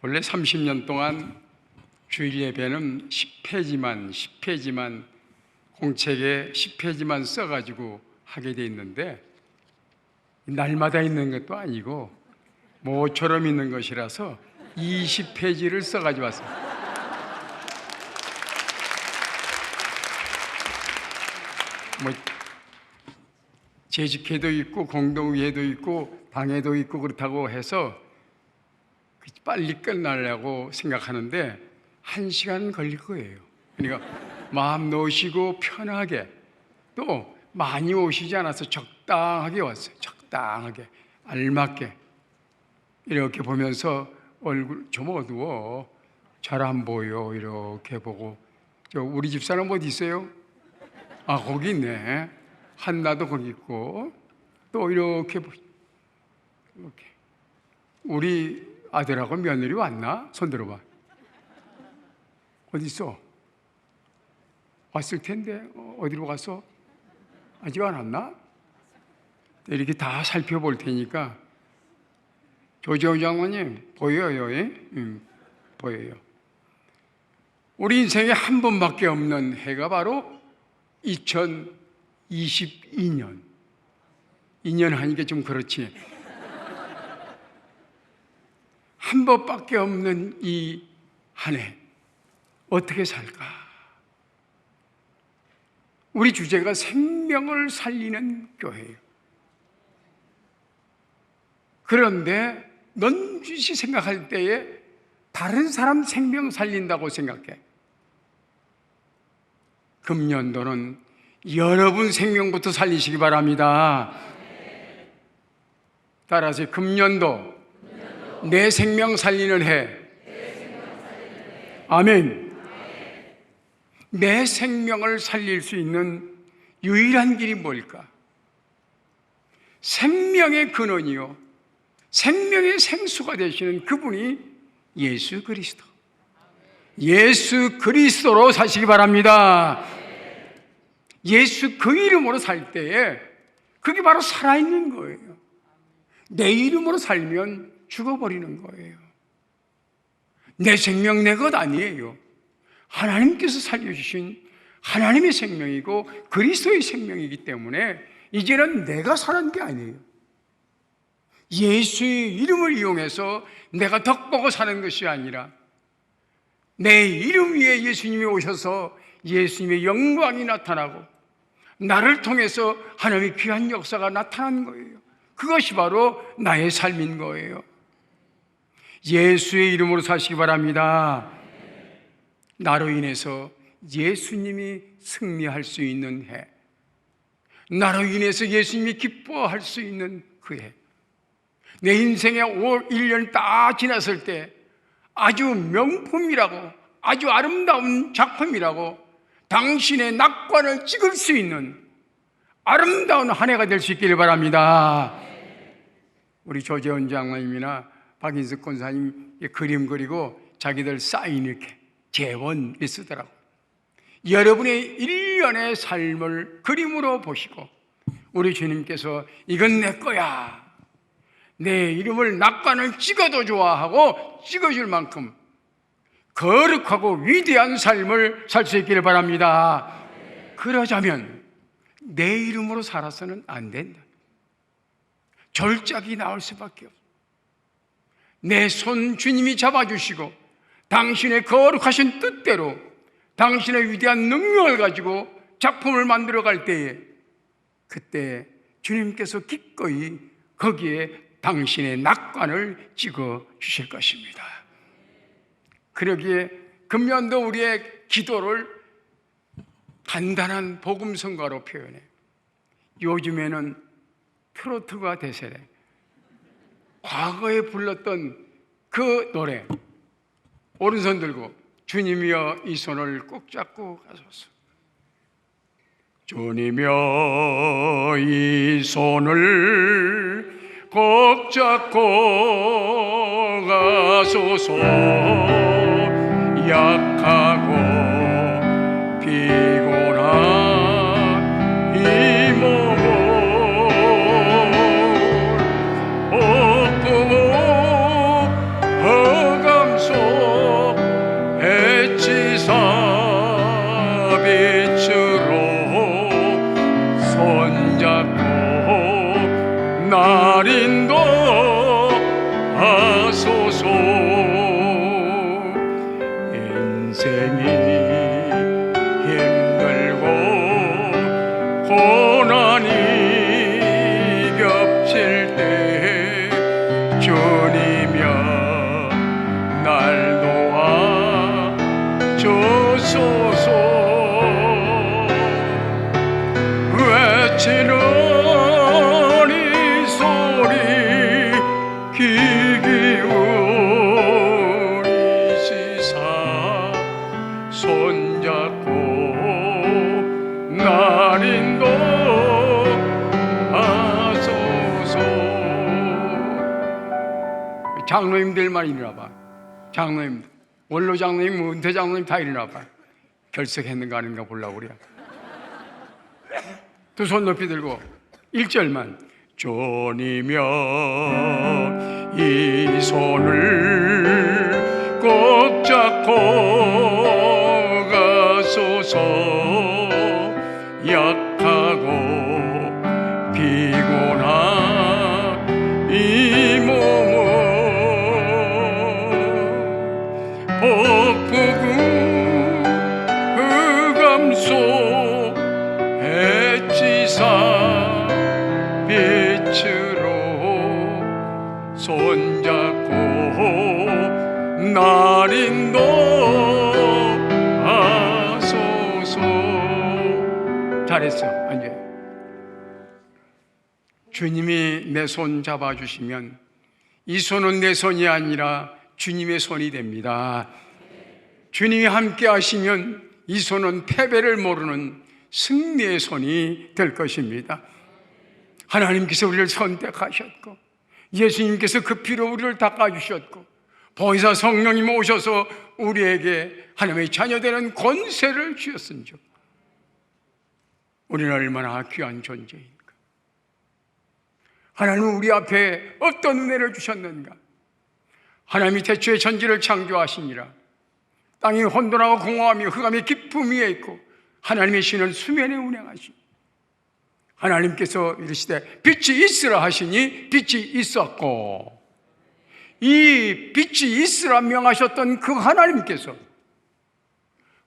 본래 30년 동안 주일 예배는 10페이지만 공책에 10페이지만 써가지고 하게 돼 있는데, 날마다 있는 것도 아니고 모처럼 있는 것이라서 20페이지를 써가지고 왔습니다. 재직회도 있고 공동회도 있고 방해도 있고 그렇다고 해서 빨리 끝나려고 생각하는데 1시간 걸릴 거예요. 그러니까 마음 놓으시고 편하게, 또 많이 오시지 않아서 적당하게 왔어요. 적당하게, 알맞게. 이렇게 보면서 얼굴 좀 어두워, 잘 안 보여. 이렇게 보고, 우리 집사람 어디 있어요? 아, 거기 있네. 한나도 거기 있고, 또 이렇게 우리 아들하고 며느리 왔나? 손 들어봐. 어디 있어? 왔을 텐데 어디로 갔어? 아직 안 왔나? 이렇게 다 살펴볼 테니까. 조재훈 장모님 보여요? 예? 보여요. 우리 인생에 한 번밖에 없는 해가 바로 2022년. 2년 하니까 좀 그렇지. 한 번밖에 없는 이 한 해 어떻게 살까? 우리 주제가 생명을 살리는 교회예요. 그런데 넌지시 생각할 때에 다른 사람 생명 살린다고 생각해. 금년도는 여러분 생명부터 살리시기 바랍니다. 따라서 금년도 내 생명 살리는 해. 아멘. 내 생명을 살릴 수 있는 유일한 길이 뭘까? 생명의 근원이요, 생명의 생수가 되시는 그분이 예수 그리스도. 예수 그리스도로 사시기 바랍니다. 예수 그 이름으로 살 때에 그게 바로 살아있는 거예요. 내 이름으로 살면 죽어버리는 거예요. 내 생명 내 것 아니에요. 하나님께서 살려주신 하나님의 생명이고 그리스도의 생명이기 때문에 이제는 내가 사는 게 아니에요. 예수의 이름을 이용해서 내가 덕보고 사는 것이 아니라 내 이름 위에 예수님이 오셔서 예수님의 영광이 나타나고 나를 통해서 하나님의 귀한 역사가 나타난 거예요. 그것이 바로 나의 삶인 거예요. 예수의 이름으로 사시기 바랍니다. 나로 인해서 예수님이 승리할 수 있는 해, 나로 인해서 예수님이 기뻐할 수 있는 그 해, 내 인생의 1년 다 지났을 때 아주 명품이라고, 아주 아름다운 작품이라고 당신의 낙관을 찍을 수 있는 아름다운 한 해가 될 수 있기를 바랍니다. 우리 조재훈 장로님이나 박인석 권사님 그림 그리고 자기들 사인 이렇게 재원을 쓰더라고. 여러분의 1년의 삶을 그림으로 보시고 우리 주님께서 이건 내 거야, 내 이름을 낙관을 찍어도 좋아하고 찍어줄 만큼 거룩하고 위대한 삶을 살 수 있기를 바랍니다. 그러자면 내 이름으로 살아서는 안 된다. 졸작이 나올 수밖에 없어. 내 손 주님이 잡아주시고 당신의 거룩하신 뜻대로 당신의 위대한 능력을 가지고 작품을 만들어갈 때에 그때 주님께서 기꺼이 거기에 당신의 낙관을 찍어 주실 것입니다. 그러기에 금년도 우리의 기도를 간단한 복음성가로 표현해. 요즘에는 트로트가 대세래. 과거에 불렀던 그 노래, 오른손 들고 주님이여 이 손을 꼭 잡고 가소서. 주님이여 이 손을 꼭 잡고 가소서. 약하고 피곤한 이 몸을 헛구멍 하소서. 인생이 힘들고 고난이 겹칠 때 주님이여 날 도와 주소서. 외치는 이 소리 귀 기울이시사 손잡고 날 인도하소서. 장로님들만 일어나봐. 장로님들, 원로 장로님, 은퇴 장로님 다 일어나봐. 결석했는가 아닌가 보려고 그래. 두 손 높이 들고 1절만. 주님이여 이 손을 꼭 잡고 가소서. 약하고 피곤한 이 몸을 폭풍 흑암속 해치사 빛으로 손잡고 날 인도하소서. 잘했어. 이제 주님이 내 손 잡아주시면 이 손은 내 손이 아니라 주님의 손이 됩니다. 주님이 함께 하시면 이 손은 패배를 모르는 승리의 손이 될 것입니다. 하나님께서 우리를 선택하셨고 예수님께서 그 피로 우리를 닦아주셨고 보혜사 성령님 오셔서 우리에게 하나님의 자녀되는 권세를 주셨은즉 우리는 얼마나 귀한 존재인가. 하나님은 우리 앞에 어떤 은혜를 주셨는가. 하나님이 태초에 전지를 창조하시니라. 땅이 혼돈하고 공허하며 흑암의 깊음 위에 있고 하나님의 신은 수면에 운행하시니 하나님께서 이르시되 빛이 있으라 하시니 빛이 있었고, 이 빛이 있으라 명하셨던 그 하나님께서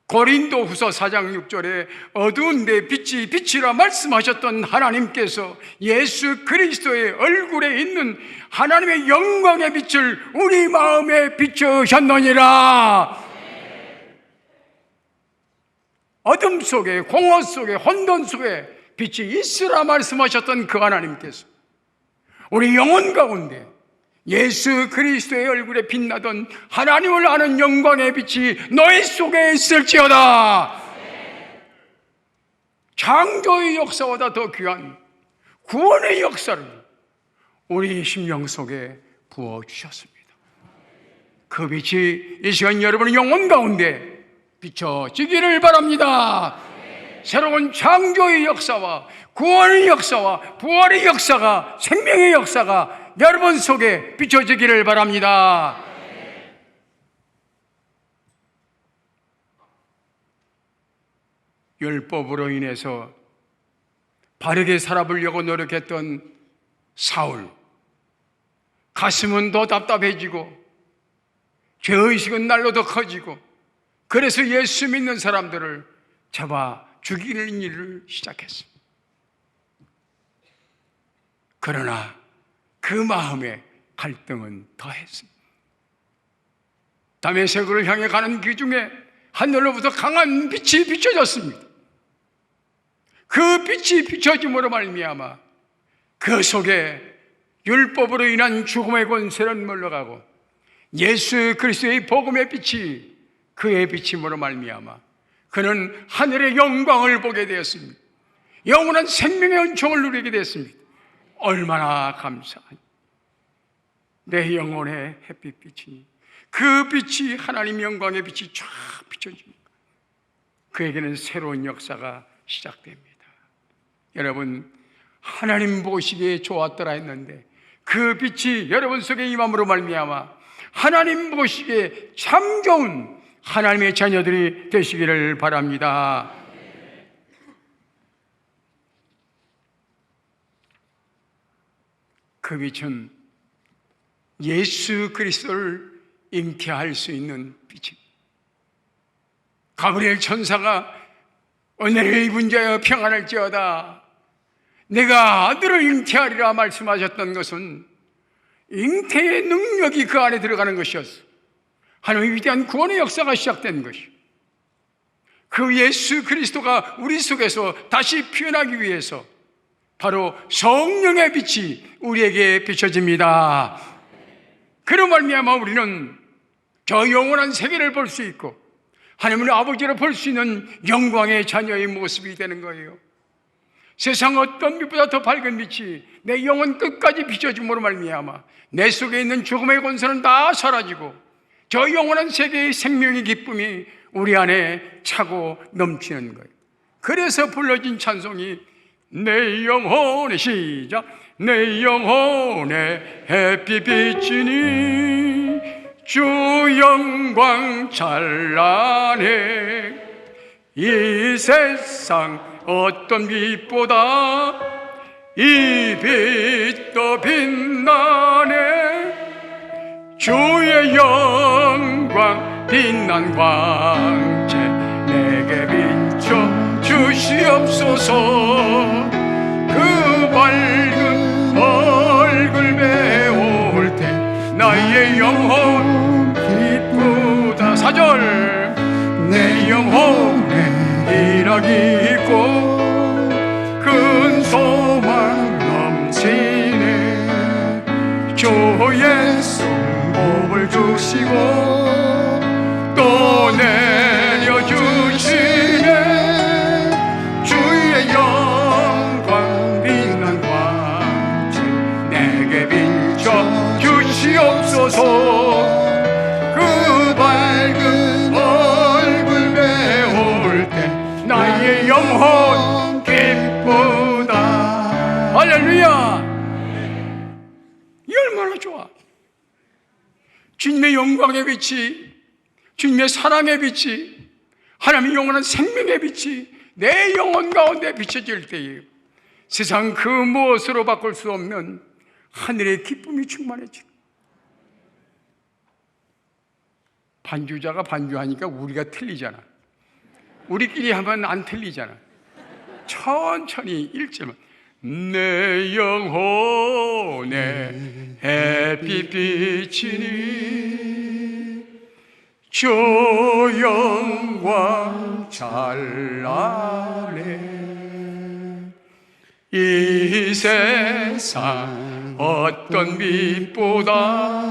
고린도후서 4장 6절에 어두운 데 빛이 빛이라 말씀하셨던 하나님께서 예수 그리스도의 얼굴에 있는 하나님의 영광의 빛을 우리 마음에 비추셨느니라. 어둠 속에, 공허 속에, 혼돈 속에 빛이 있으라 말씀하셨던 그 하나님께서 우리 영혼 가운데 예수 그리스도의 얼굴에 빛나던 하나님을 아는 영광의 빛이 너희 속에 있을지어다. 창조의 역사보다 더 귀한 구원의 역사를 우리 심령 속에 부어주셨습니다. 그 빛이 이 시간 여러분의 영혼 가운데 비춰지기를 바랍니다. 새로운 창조의 역사와 구원의 역사와 부활의 역사가, 생명의 역사가 여러분 속에 비춰지기를 바랍니다. 율법으로 인해서 바르게 살아보려고 노력했던 사울, 가슴은 더 답답해지고 죄의식은 날로 더 커지고, 그래서 예수 믿는 사람들을 잡아 죽이는 일을 시작했습니다. 그러나 그 마음에 갈등은 더했습니다. 다메섹을 향해 가는 길 중에 하늘로부터 강한 빛이 비춰졌습니다. 그 빛이 비춰짐으로 말미암아 그 속에 율법으로 인한 죽음의 권세는 물러가고 예수 그리스도의 복음의 빛이 그의 비침으로 말미암아 그는 하늘의 영광을 보게 되었습니다. 영원한 생명의 은총을 누리게 되었습니다. 얼마나 감사하니. 내 영혼의 햇빛빛이, 그 빛이 하나님 영광의 빛이 쫙 비춰집니다. 그에게는 새로운 역사가 시작됩니다. 여러분, 하나님 보시기에 좋았더라 했는데 그 빛이 여러분 속에 임함으로 말미암아 하나님 보시기에 참 좋은 하나님의 자녀들이 되시기를 바랍니다. 그 빛은 예수 그리스도를 잉태할 수 있는 빛입니다. 가브리엘 천사가 은혜를 입은 자여 평안할지어다, 내가 아들을 잉태하리라 말씀하셨던 것은 잉태의 능력이 그 안에 들어가는 것이었어. 하나님의 위대한 구원의 역사가 시작된 것이, 그 예수 그리스도가 우리 속에서 다시 피어나기 위해서 바로 성령의 빛이 우리에게 비춰집니다. 그로 말미암아 우리는 저 영원한 세계를 볼 수 있고 하나님의 아버지를 볼 수 있는 영광의 자녀의 모습이 되는 거예요. 세상 어떤 빛보다 더 밝은 빛이 내 영혼 끝까지 비춰짐으로 말미암아 내 속에 있는 죽음의 권세는 다 사라지고 저 영원한 세계의 생명의 기쁨이 우리 안에 차고 넘치는 거예요. 그래서 불러진 찬송이 내 영혼의 시작, 내 영혼의 햇빛 비치니 주 영광 찬란해. 이 세상 어떤 빛보다 이 빛도 빛나네. 주의 영광 빛난 광채 내게 비춰 주시옵소서. 그 밝은 얼굴 배울 때 나의 영혼 기쁘다. 4절 내 영혼에 일하기 있고 큰 소망 넘치네. 주 예수 복을 주시고 또 내려주시네. 주의 영광 빛난 광채 내게 비춰 주시옵소서. 그 밝은 얼굴 배울 때 나의 영혼 기쁘다. 할렐루야. 이 얼마나 좋아. 주님의 영광의 빛이, 주님의 사랑의 빛이, 하나님의 영원한 생명의 빛이 내 영혼 가운데 비춰질 때에 세상 그 무엇으로 바꿀 수 없는 하늘의 기쁨이 충만해지고, 반주자가 반주하니까 우리가 틀리잖아. 우리끼리 하면 안 틀리잖아. 천천히 1절만 내 영혼에 햇빛 비치니 주 영광 찬란해. 이 세상 어떤 빛보다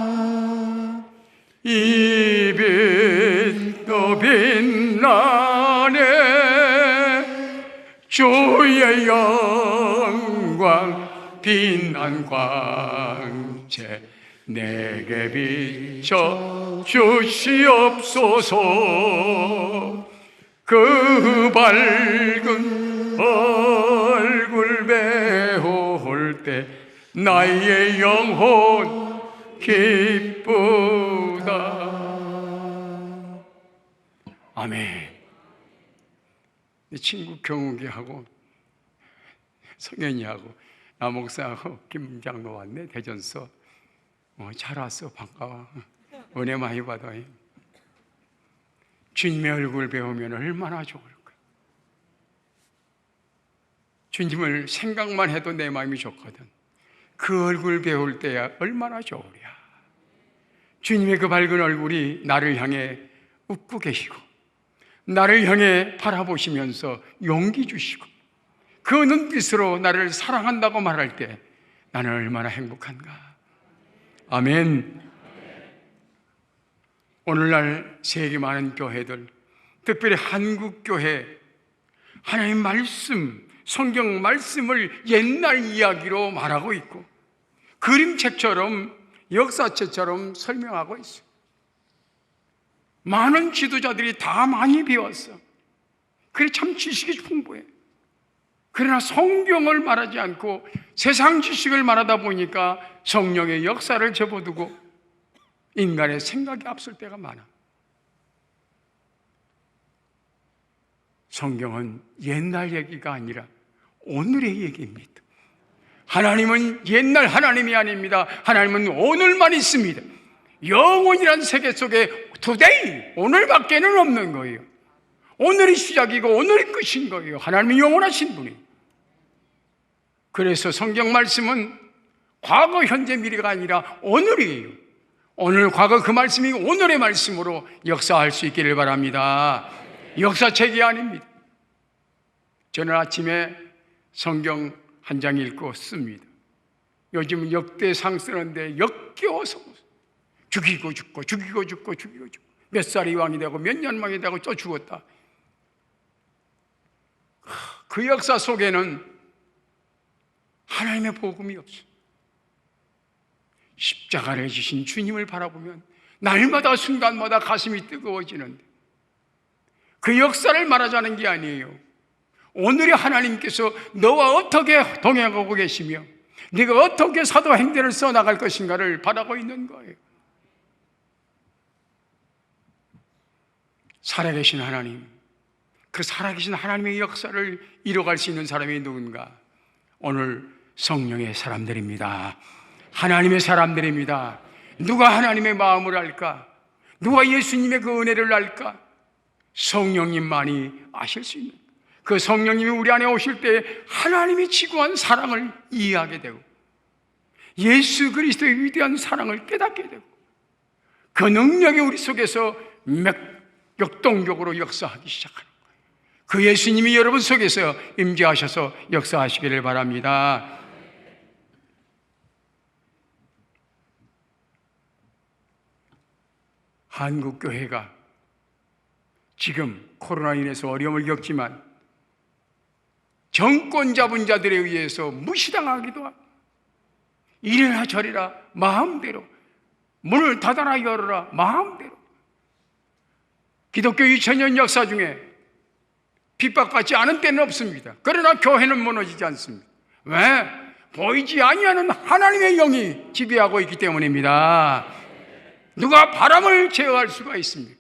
이 빛도 빛나네. 주의 영광 빛난 광채 내게 비춰 주시옵소서. 그 밝은 얼굴 배울 때 나의 영혼 기쁘다. 아멘. 내 친구 경욱이하고 성현이하고 나 목사하고 김 장로 왔네. 대전서. 잘 왔어. 반가워. 은혜 많이 받아. 주님의 얼굴 배우면 얼마나 좋을까. 주님을 생각만 해도 내 마음이 좋거든. 그 얼굴 배울 때야 얼마나 좋으랴. 주님의 그 밝은 얼굴이 나를 향해 웃고 계시고 나를 향해 바라보시면서 용기 주시고 그 눈빛으로 나를 사랑한다고 말할 때 나는 얼마나 행복한가. 아멘. 오늘날 세계 많은 교회들, 특별히 한국교회, 하나님 말씀, 성경 말씀을 옛날 이야기로 말하고 있고 그림책처럼 역사책처럼 설명하고 있어요. 많은 지도자들이 다 많이 배웠어. 그래 참 지식이 풍부해. 그러나 성경을 말하지 않고 세상 지식을 말하다 보니까 성령의 역사를 접어두고 인간의 생각이 앞설 때가 많아. 성경은 옛날 얘기가 아니라 오늘의 얘기입니다. 하나님은 옛날 하나님이 아닙니다. 하나님은 오늘만 있습니다. 영원이란 세계 속에 today, 오늘밖에는 없는 거예요. 오늘이 시작이고 오늘이 끝인 거예요. 하나님은 영원하신 분이에요. 그래서 성경 말씀은 과거, 현재, 미래가 아니라 오늘이에요. 오늘, 과거 그 말씀이 오늘의 말씀으로 역사할 수 있기를 바랍니다. 역사책이 아닙니다. 저는 아침에 성경 한 장 읽고 씁니다. 요즘은 역대상 쓰는데 역겨워서 죽이고 죽고 죽이고 죽고 죽이고 죽고 몇 살이 왕이 되고 몇 년 왕이 되고 또 죽었다. 그 역사 속에는 하나님의 복음이 없어요. 십자가를 지신 주님을 바라보면 날마다 순간마다 가슴이 뜨거워지는데, 그 역사를 말하자는 게 아니에요. 오늘의 하나님께서 너와 어떻게 동행하고 계시며 네가 어떻게 사도행전을 써나갈 것인가를 바라고 있는 거예요. 살아계신 하나님, 그 살아계신 하나님의 역사를 이뤄갈 수 있는 사람이 누군가? 오늘 성령의 사람들입니다. 하나님의 사람들입니다. 누가 하나님의 마음을 알까? 누가 예수님의 그 은혜를 알까? 성령님만이 아실 수 있는, 그 성령님이 우리 안에 오실 때 하나님의 지구한 사랑을 이해하게 되고 예수 그리스도의 위대한 사랑을 깨닫게 되고 그 능력이 우리 속에서 역동적으로 역사하기 시작하는 거예요. 그 예수님이 여러분 속에서 임재하셔서 역사하시기를 바랍니다. 한국교회가 지금 코로나 인해서 어려움을 겪지만 정권 잡은 자들에 의해서 무시당하기도 하고 이래라 저래라 마음대로 문을 닫아라 열어라 마음대로, 기독교 2000년 역사 중에 핍박받지 않은 때는 없습니다. 그러나 교회는 무너지지 않습니다. 왜? 보이지 아니하는 하나님의 영이 지배하고 있기 때문입니다. 누가 바람을 제어할 수가 있습니까?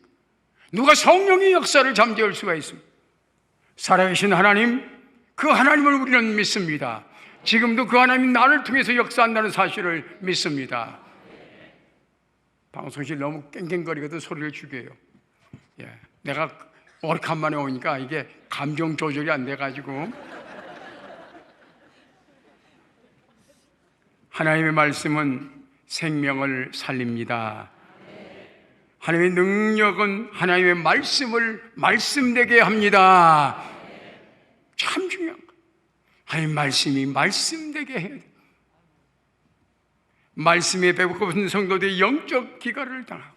누가 성령의 역사를 잠재울 수가 있습니까? 살아계신 하나님, 그 하나님을 우리는 믿습니다. 지금도 그 하나님이 나를 통해서 역사한다는 사실을 믿습니다. 방송실 너무 깽깽거리거든 소리를 죽여요. 내가 오래간만에 오니까 이게 감정 조절이 안 돼가지고. 하나님의 말씀은 생명을 살립니다. 하나님의 능력은 하나님의 말씀을 말씀되게 합니다. 참 중요한 거예요. 하나님의 말씀이 말씀되게 해야 돼요. 말씀에 배고픈 성도들이 영적 기갈을 당하고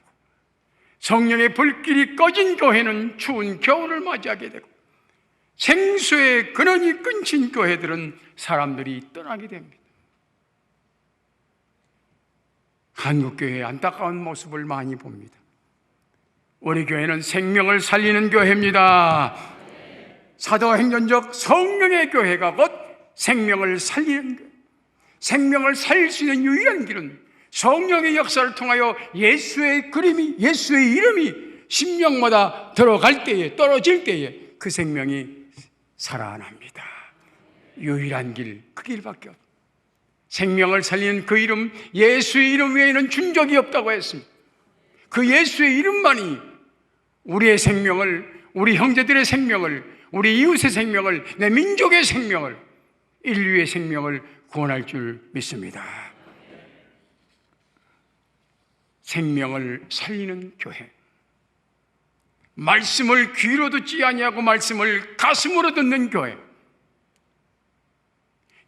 성령의 불길이 꺼진 교회는 추운 겨울을 맞이하게 되고 생수의 근원이 끊긴 교회들은 사람들이 떠나게 됩니다. 한국교회의 안타까운 모습을 많이 봅니다. 우리 교회는 생명을 살리는 교회입니다. 사도행전적 성령의 교회가 곧 생명을 살리는 교회. 생명을 살릴 수 있는 유일한 길은 성령의 역사를 통하여 예수의 그림이, 예수의 이름이 심령마다 들어갈 때에, 떨어질 때에 그 생명이 살아납니다. 유일한 길, 그 길밖에 없습니다. 생명을 살리는 그 이름, 예수의 이름 외에는 준 적이 없다고 했습니다. 그 예수의 이름만이 우리의 생명을, 우리 형제들의 생명을, 우리 이웃의 생명을, 내 민족의 생명을, 인류의 생명을 구원할 줄 믿습니다. 생명을 살리는 교회, 말씀을 귀로 듣지 아니하고 말씀을 가슴으로 듣는 교회,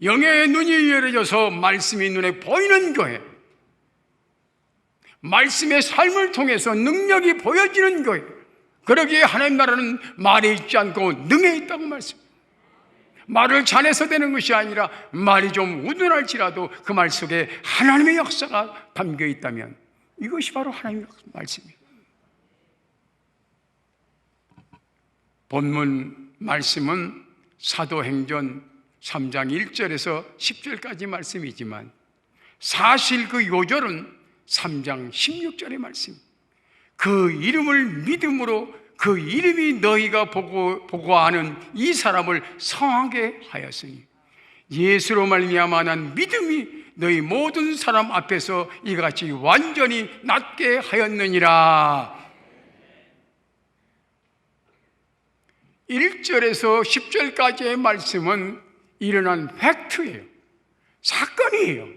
영의 눈이 열어져서 말씀이 눈에 보이는 교회, 말씀의 삶을 통해서 능력이 보여지는 교회. 그러기에 하나님 나라는 말에 있지 않고 능에 있다고 말씀합니다. 말을 잘해서 되는 것이 아니라 말이 좀 우둔할지라도 그 말 속에 하나님의 역사가 담겨 있다면 이것이 바로 하나님의 말씀입니다. 본문 말씀은 사도행전 3장 1절에서 10절까지 말씀이지만 사실 그 요절은 3장 16절의 말씀입니다. 그 이름을 믿음으로 그 이름이 너희가 보고 아는 이 사람을 성하게 하였으니 예수로 말미암아 난 믿음이 너희 모든 사람 앞에서 이같이 완전히 낫게 하였느니라. 1절에서 10절까지의 말씀은 일어난 팩트예요. 사건이에요.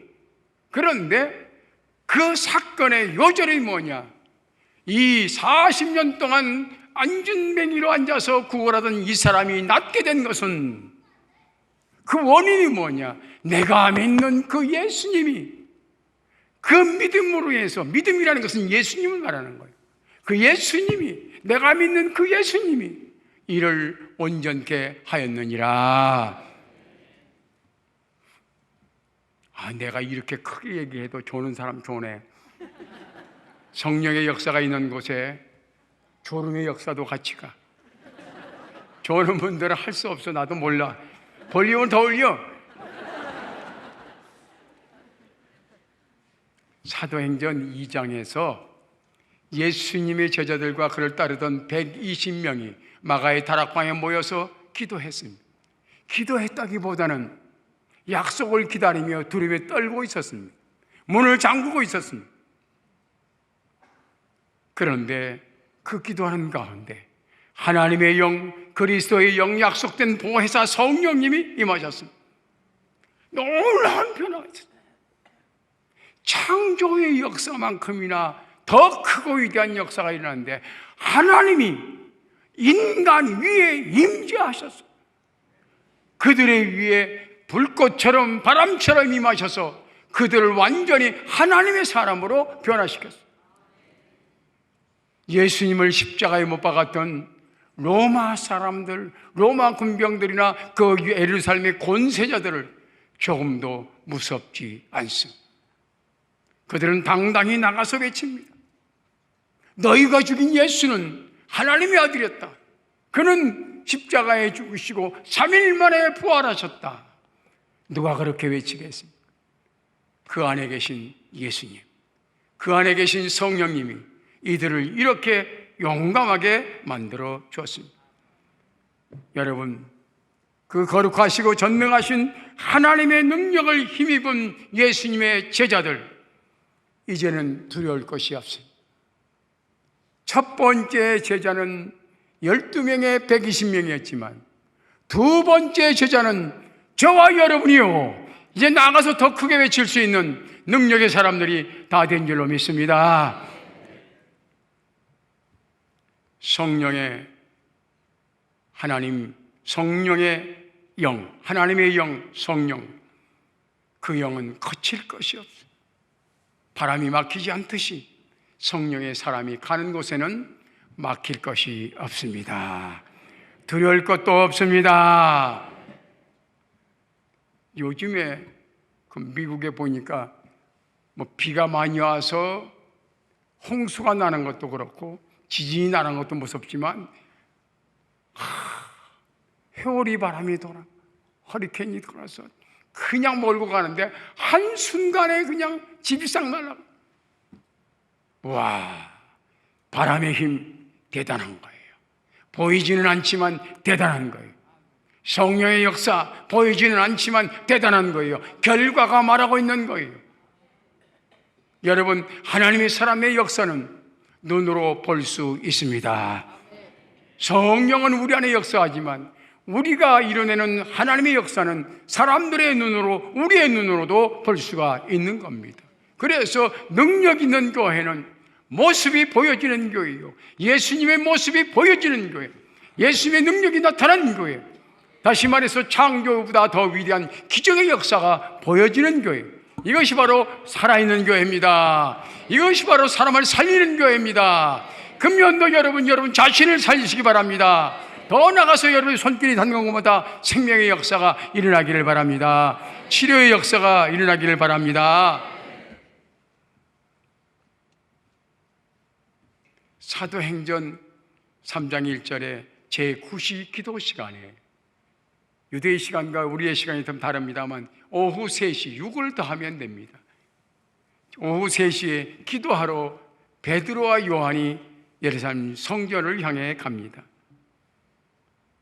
그런데 그 사건의 요절이 뭐냐? 이 40년 동안 안진뱅이로 앉아서 구걸하던 이 사람이 낫게 된 것은, 그 원인이 뭐냐? 내가 믿는 그 예수님이, 그 믿음으로 해서, 믿음이라는 것은 예수님을 말하는 거예요. 그 예수님이, 내가 믿는 그 예수님이 이를 온전케 하였느니라. 내가 이렇게 크게 얘기해도 조는 사람 조네. 성령의 역사가 있는 곳에 졸음의 역사도 같이 가. 조는 분들은 할 수 없어. 나도 몰라. 볼륨을 더 올려. 사도행전 2장에서 예수님의 제자들과 그를 따르던 120명이 마가의 다락방에 모여서 기도했습니다. 기도했다기보다는 약속을 기다리며 두려움에 떨고 있었습니다. 문을 잠그고 있었습니다. 그런데 그 기도하는 가운데 하나님의 영, 그리스도의 영, 약속된 보혜사 성령님이 임하셨습니다. 놀라운 변화가 있었습니다. 창조의 역사만큼이나 더 크고 위대한 역사가 일어났는데 하나님이 인간 위에 임재하셨어요. 그들의 위에 불꽃처럼 바람처럼 임하셔서 그들을 완전히 하나님의 사람으로 변화시켰어요. 예수님을 십자가에 못 박았던 로마 사람들, 로마 군병들이나 그 예루살렘의 권세자들을 조금도 무섭지 않습니다. 그들은 당당히 나가서 외칩니다. 너희가 죽인 예수는 하나님의 아들이었다. 그는 십자가에 죽으시고 3일 만에 부활하셨다. 누가 그렇게 외치겠습니까? 그 안에 계신 예수님, 그 안에 계신 성령님이 이들을 이렇게 용감하게 만들어 주었습니다. 여러분, 그 거룩하시고 전능하신 하나님의 능력을 힘입은 예수님의 제자들, 이제는 두려울 것이 없습니다. 첫 번째 제자는 12명의 120명이었지만 두 번째 제자는 저와 여러분이요, 이제 나가서 더 크게 외칠 수 있는 능력의 사람들이 다 된 줄로 믿습니다. 성령의 하나님, 성령의 영, 하나님의 영, 성령, 그 영은 거칠 것이 없어요. 바람이 막히지 않듯이 성령의 사람이 가는 곳에는 막힐 것이 없습니다. 두려울 것도 없습니다. 요즘에 그 미국에 보니까 뭐 비가 많이 와서 홍수가 나는 것도 그렇고 지진이 나는 것도 무섭지만 회오리 바람이 돌아, 허리케인이 돌아서 그냥 몰고 가는데 한순간에 그냥 집이 싹 날아가. 와, 바람의 힘 대단한 거예요. 보이지는 않지만 대단한 거예요. 성령의 역사 보이지는 않지만 대단한 거예요. 결과가 말하고 있는 거예요. 여러분, 하나님의 사람의 역사는 눈으로 볼 수 있습니다. 성령은 우리 안에 역사하지만 우리가 이뤄내는 하나님의 역사는 사람들의 눈으로, 우리의 눈으로도 볼 수가 있는 겁니다. 그래서 능력 있는 교회는 모습이 보여지는 교회예요. 예수님의 모습이 보여지는 교회, 예수님의 능력이 나타나는 교회, 다시 말해서 창조보다 더 위대한 기적의 역사가 보여지는 교회, 이것이 바로 살아있는 교회입니다. 이것이 바로 사람을 살리는 교회입니다. 금년도 여러분 자신을 살리시기 바랍니다. 더 나가서 여러분의 손길이 닿는 곳마다 생명의 역사가 일어나기를 바랍니다. 치료의 역사가 일어나기를 바랍니다. 사도행전 3장 1절에 제9시 기도 시간에, 유대의 시간과 우리의 시간이 좀 다릅니다만 오후 3시 6을 더하면 됩니다. 오후 3시에 기도하러 베드로와 요한이 예루살렘 성전을 향해 갑니다.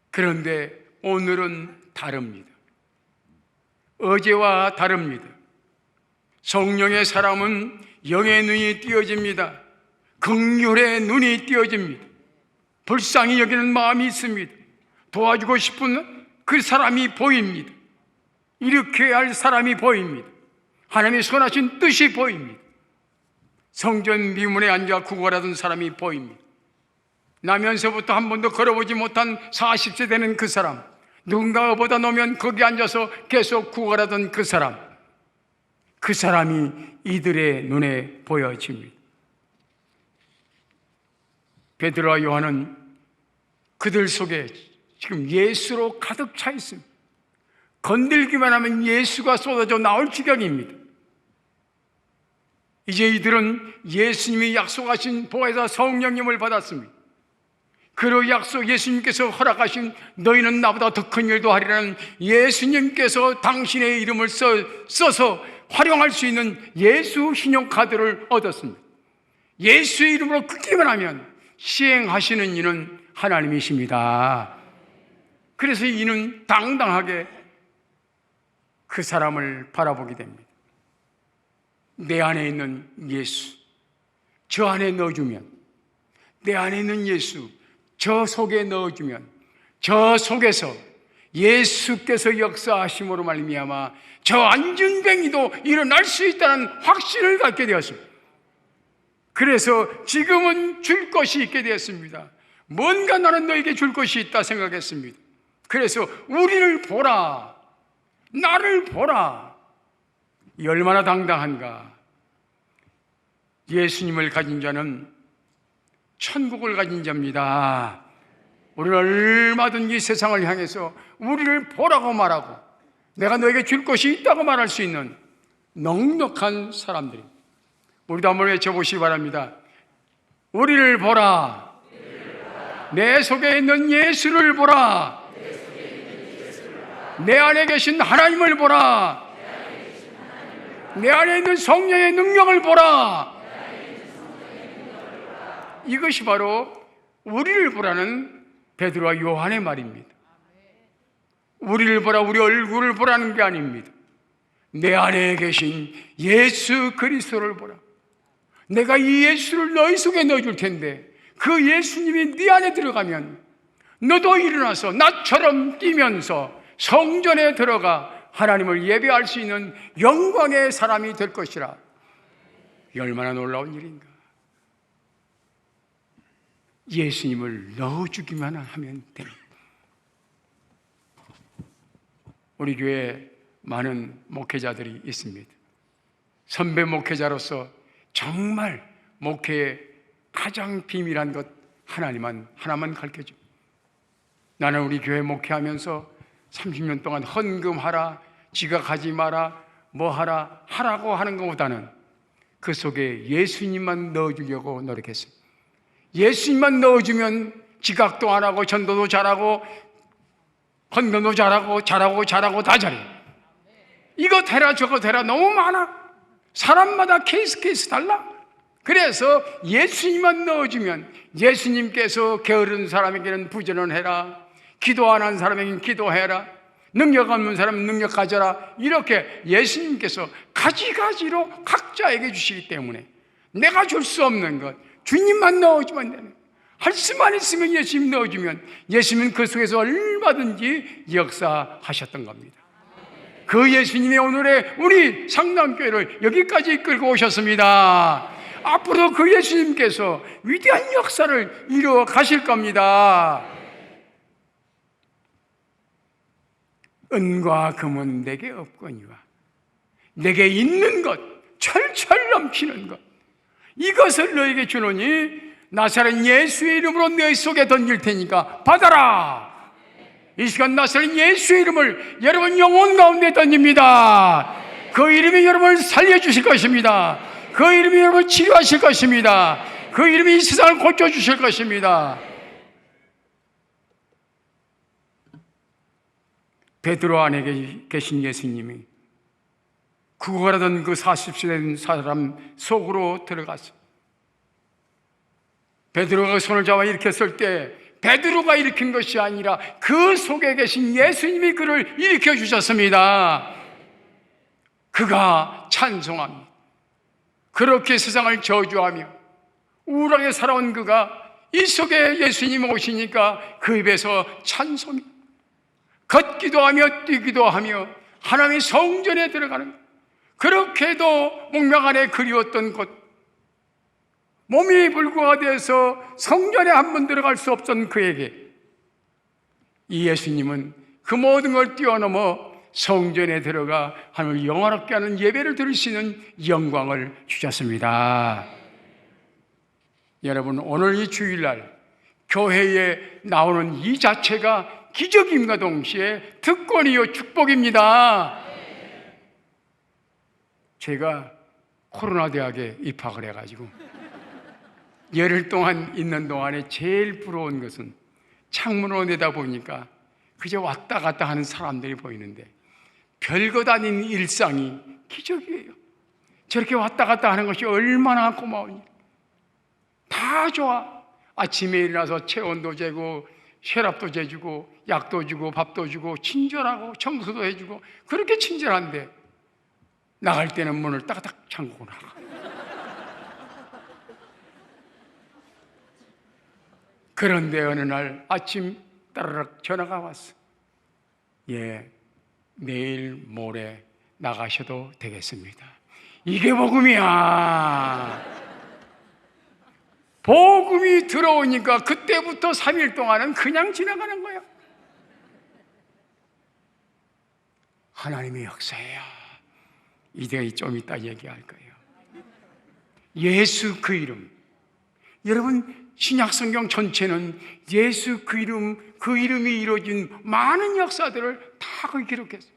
그런데 오늘은 다릅니다. 어제와 다릅니다. 성령의 사람은 영의 눈이 띄어집니다. 긍휼의 눈이 띄어집니다. 불쌍히 여기는 마음이 있습니다. 도와주고 싶은 그 사람이 보입니다. 일으켜야 할 사람이 보입니다. 하나님의 선하신 뜻이 보입니다. 성전 미문에 앉아 구걸하던 사람이 보입니다. 나면서부터 한 번도 걸어보지 못한 40세 되는 그 사람, 누군가 업어다 놓으면 거기 앉아서 계속 구걸하던 그 사람이 이들의 눈에 보여집니다. 베드로와 요한은 그들 속에 지금 예수로 가득 차 있습니다. 건들기만 하면 예수가 쏟아져 나올 지경입니다. 이제 이들은 예수님이 약속하신 보혜사 성령님을 받았습니다. 그 약속, 예수님께서 허락하신 너희는 나보다 더 큰 일도 하리라는 예수님께서 당신의 이름을 써서 활용할 수 있는 예수 신용카드를 얻었습니다. 예수의 이름으로 끊기만 하면 시행하시는 이는 하나님이십니다. 그래서 이는 당당하게 그 사람을 바라보게 됩니다. 내 안에 있는 예수, 저 안에 넣어주면, 내 안에 있는 예수, 저 속에 넣어주면, 저 속에서 예수께서 역사하심으로 말미암아 저 안전뱅이도 일어날 수 있다는 확신을 갖게 되었습니다. 그래서 지금은 줄 것이 있게 되었습니다. 뭔가 나는 너에게 줄 것이 있다 생각했습니다. 그래서 우리를 보라, 나를 보라. 이 얼마나 당당한가. 예수님을 가진 자는 천국을 가진 자입니다. 우리는 얼마든지 세상을 향해서 우리를 보라고 말하고 내가 너에게 줄 것이 있다고 말할 수 있는 넉넉한 사람들입니다. 우리도 한번 외쳐보시기 바랍니다. 우리를 보라. 내 속에 있는 예수를 보라. 내 안에 계신 하나님을 보라. 내 안에 있는 성령의 능력을 보라. 이것이 바로 우리를 보라는 베드로와 요한의 말입니다. 우리를 보라, 우리 얼굴을 보라는 게 아닙니다. 내 안에 계신 예수 그리스도를 보라. 내가 이 예수를 너희 속에 넣어줄 텐데 그 예수님이 네 안에 들어가면 너도 일어나서 나처럼 뛰면서 성전에 들어가 하나님을 예배할 수 있는 영광의 사람이 될 것이라. 이 얼마나 놀라운 일인가. 예수님을 넣어주기만 하면 됩니다. 우리 교회에 많은 목회자들이 있습니다. 선배 목회자로서 정말 목회의 가장 비밀한 것 하나만 가르쳐줍니다. 나는 우리 교회 목회하면서 30년 동안 헌금하라, 지각하지 마라, 뭐 하라고 하는 것보다는 그 속에 예수님만 넣어주려고 노력했습니다. 예수님만 넣어주면 지각도 안 하고 전도도 잘하고 헌금도 잘하고 다 잘해. 이것 해라 저것 해라 너무 많아. 사람마다 케이스 달라. 그래서 예수님만 넣어주면 예수님께서 게으른 사람에게는 부전을 해라, 기도 안 한 사람에게는 기도해라, 능력 없는 사람은 능력 가져라, 이렇게 예수님께서 가지가지로 각자에게 주시기 때문에 내가 줄 수 없는 것 주님만 넣어주면 되는, 할 수만 있으면 예수님 넣어주면 예수님은 그 속에서 얼마든지 역사하셨던 겁니다. 그 예수님이 오늘의 우리 상담교회를 여기까지 끌고 오셨습니다. 앞으로 그 예수님께서 위대한 역사를 이루어 가실 겁니다. 은과 금은 내게 없거니와 내게 있는 것, 철철 넘치는 것, 이것을 너에게 주노니 나사렛 예수의 이름으로 내 속에 던질 테니까 받아라. 이 시간 나사렛 예수의 이름을 여러분 영혼 가운데 던집니다. 그 이름이 여러분을 살려주실 것입니다. 그 이름이 여러분을 치료하실 것입니다. 그 이름이 이 세상을 고쳐주실 것입니다. 베드로 안에 계신 예수님이 구걸하던 그 40세 된 사람 속으로 들어갔어요. 베드로가 손을 잡아 일으켰을 때 베드로가 일으킨 것이 아니라 그 속에 계신 예수님이 그를 일으켜 주셨습니다. 그가 찬송합니다. 그렇게 세상을 저주하며 우울하게 살아온 그가 이 속에 예수님 오시니까 그 입에서 찬송이, 걷기도 하며 뛰기도 하며 하나님의 성전에 들어가는, 그렇게도 목명 안에 그리웠던 곳, 몸이 불구하되어서 성전에 한 번 들어갈 수 없던 그에게 이 예수님은 그 모든 걸 뛰어넘어 성전에 들어가 하나님을 영화롭게 하는 예배를 드릴 수 있는 영광을 주셨습니다. 여러분, 오늘 이 주일날 교회에 나오는 이 자체가 기적임과 동시에 특권이요 축복입니다. 제가 코로나 대학에 입학을 해가지고 열흘 동안 있는 동안에 제일 부러운 것은 창문으로 내다보니까 그저 왔다 갔다 하는 사람들이 보이는데 별것 아닌 일상이 기적이에요. 저렇게 왔다 갔다 하는 것이 얼마나 고마우니. 다 좋아. 아침에 일어나서 체온도 재고 혈압도 재주고 약도 주고 밥도 주고 친절하고 청소도 해주고 그렇게 친절한데 나갈 때는 문을 따닥 잠그고 나가. 그런데 어느 날 아침 따르륵 전화가 왔어. 예, 내일 모레 나가셔도 되겠습니다. 이게 복음이야. 복음이 들어오니까 그때부터 3일 동안은 그냥 지나가는 거야. 하나님의 역사예요. 이제 좀 이따 얘기할 거예요. 예수 그 이름. 여러분, 신약성경 전체는 예수 그 이름이 이루어진 많은 역사들을 다 기록했어요.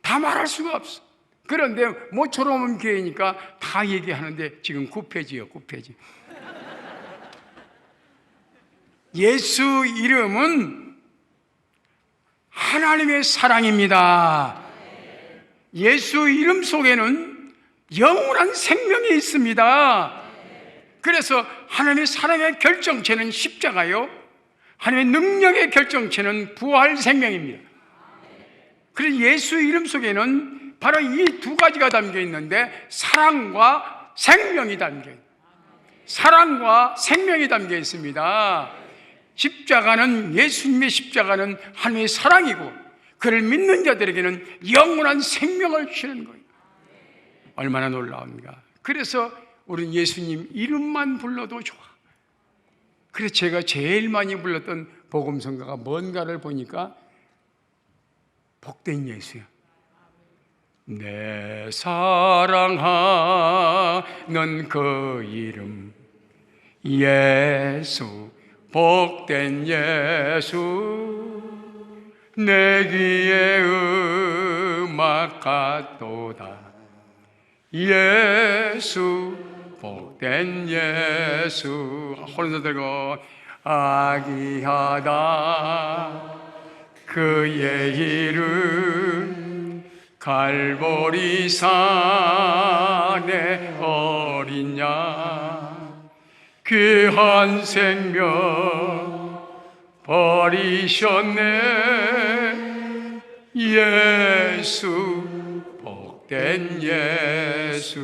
다 말할 수가 없어. 그런데 모처럼 온 교회니까 다 얘기하는데 지금 9페이지예요, 9페이지. 예수 이름은 하나님의 사랑입니다. 예수 이름 속에는 영원한 생명이 있습니다. 그래서 하나님의 사랑의 결정체는 십자가요, 하나님의 능력의 결정체는 부활 생명입니다. 그래서 예수 이름 속에는 바로 이 두 가지가 담겨 있는데 사랑과 생명이 담겨 있습니다. 사랑과 생명이 담겨 있습니다. 십자가는, 예수님의 십자가는 하나님의 사랑이고 그를 믿는 자들에게는 영원한 생명을 주시는 거예요. 얼마나 놀라웁니까? 그래서 우리는 예수님 이름만 불러도 좋아. 그래서 제가 제일 많이 불렀던 복음성가가 뭔가를 보니까 복된 예수야. 내 사랑하는 그 이름 예수, 복된 예수, 내 귀에 음악 같도다. 예수, 복된 예수. 혼자 들고 아기하다 그의 이름 갈보리 산에 어린 양 귀한 생명 버리셨네. 예수, 복된 예수.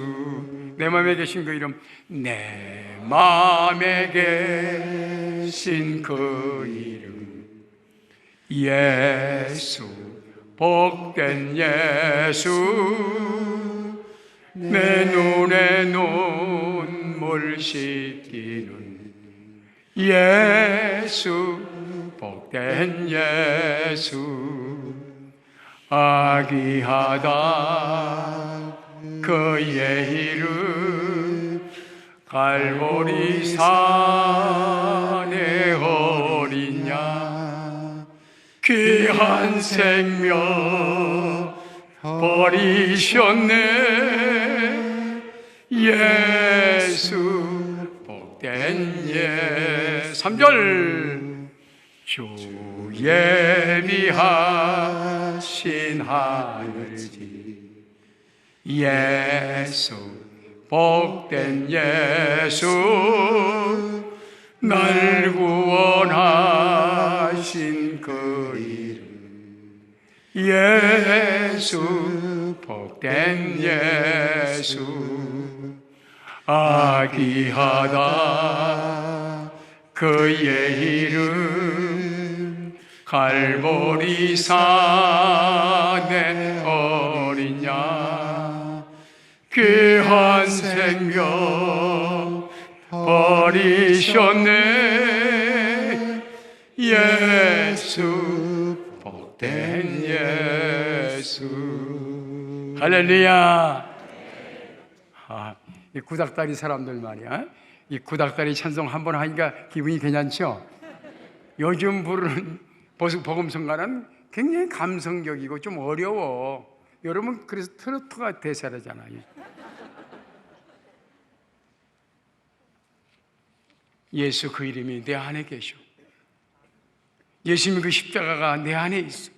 내 마음에 계신 그 이름, 내 마음에 계신 그 이름 예수, 복된 예수. 내 눈에 눈물 씻기는 예수, 복된 예수. 아기하다 그의 이름 갈보리 산에 어린 양 귀한 생명 버리셨네. 예수, 복된 예수. 3절 주 예비하신 하늘지 예수, 복된 예수. 날 구원하신 그 이름 예수, 복된 복된 예수 아귀하다 그의 이름 갈보리 산의 어린 양 귀한 생명 버리셨네 예수 복된 예수 할렐루야. 이 구닥다리 사람들 말이야, 이 구닥다리 찬송 한번 하니까 기분이 괜찮죠? 요즘 부르는 복음성가는 굉장히 감성적이고 좀 어려워. 여러분 그래서 트로트가 대세라잖아요. 예수 그 이름이 내 안에 계셔. 예수님의 그 십자가가 내 안에 있어.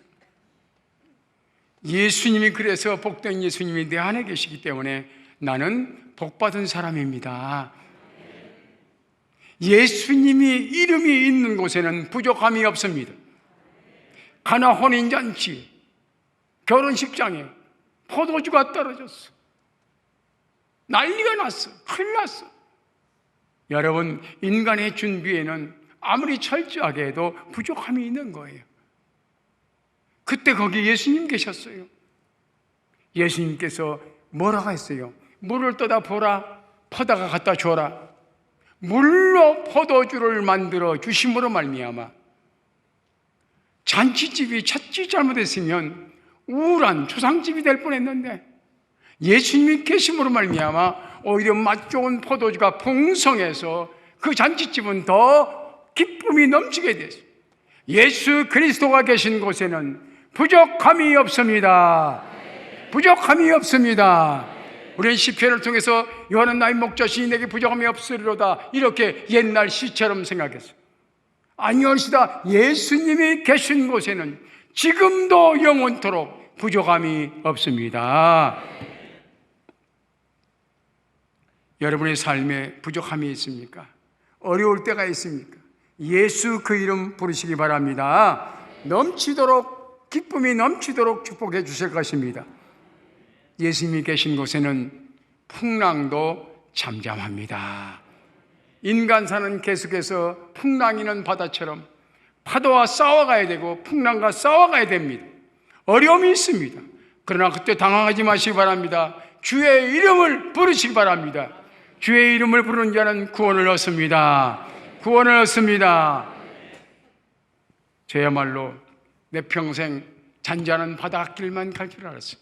예수님이 그래서 복된 예수님이 내 안에 계시기 때문에 나는 복받은 사람입니다. 예수님이 이름이 있는 곳에는 부족함이 없습니다. 가나 혼인잔치, 결혼식장에 포도주가 떨어졌어. 난리가 났어. 큰일 났어. 여러분, 인간의 준비에는 아무리 철저하게 해도 부족함이 있는 거예요. 그때 거기 예수님 계셨어요. 예수님께서 뭐라고 했어요? 물을 떠다 보라, 퍼다가 갖다 줘라. 물로 포도주를 만들어 주심으로 말미암아 잔치집이 찾지 잘못했으면 우울한 초상집이 될 뻔했는데 예수님이 계심으로 말미암아 오히려 맛 좋은 포도주가 풍성해서 그 잔치집은 더 기쁨이 넘치게 됐어요. 예수 그리스도가 계신 곳에는 부족함이 없습니다. 부족함이 없습니다. 우리는 시편을 통해서 요한은 나의 목자시니 내게 부족함이 없으리로다 이렇게 옛날 시처럼 생각했어요. 아니올시다. 예수님이 계신 곳에는 지금도 영원토록 부족함이 없습니다. 여러분의 삶에 부족함이 있습니까? 어려울 때가 있습니까? 예수 그 이름 부르시기 바랍니다. 넘치도록 기쁨이 넘치도록 축복해 주실 것입니다. 예수님이 계신 곳에는 풍랑도 잠잠합니다. 인간사는 계속해서 풍랑이는 바다처럼 파도와 싸워가야 되고 풍랑과 싸워가야 됩니다. 어려움이 있습니다. 그러나 그때 당황하지 마시기 바랍니다. 주의 이름을 부르시기 바랍니다. 주의 이름을 부르는 자는 구원을 얻습니다. 구원을 얻습니다. 저야말로 내 평생 잔잔한 바닷길만 갈 줄 알았어요.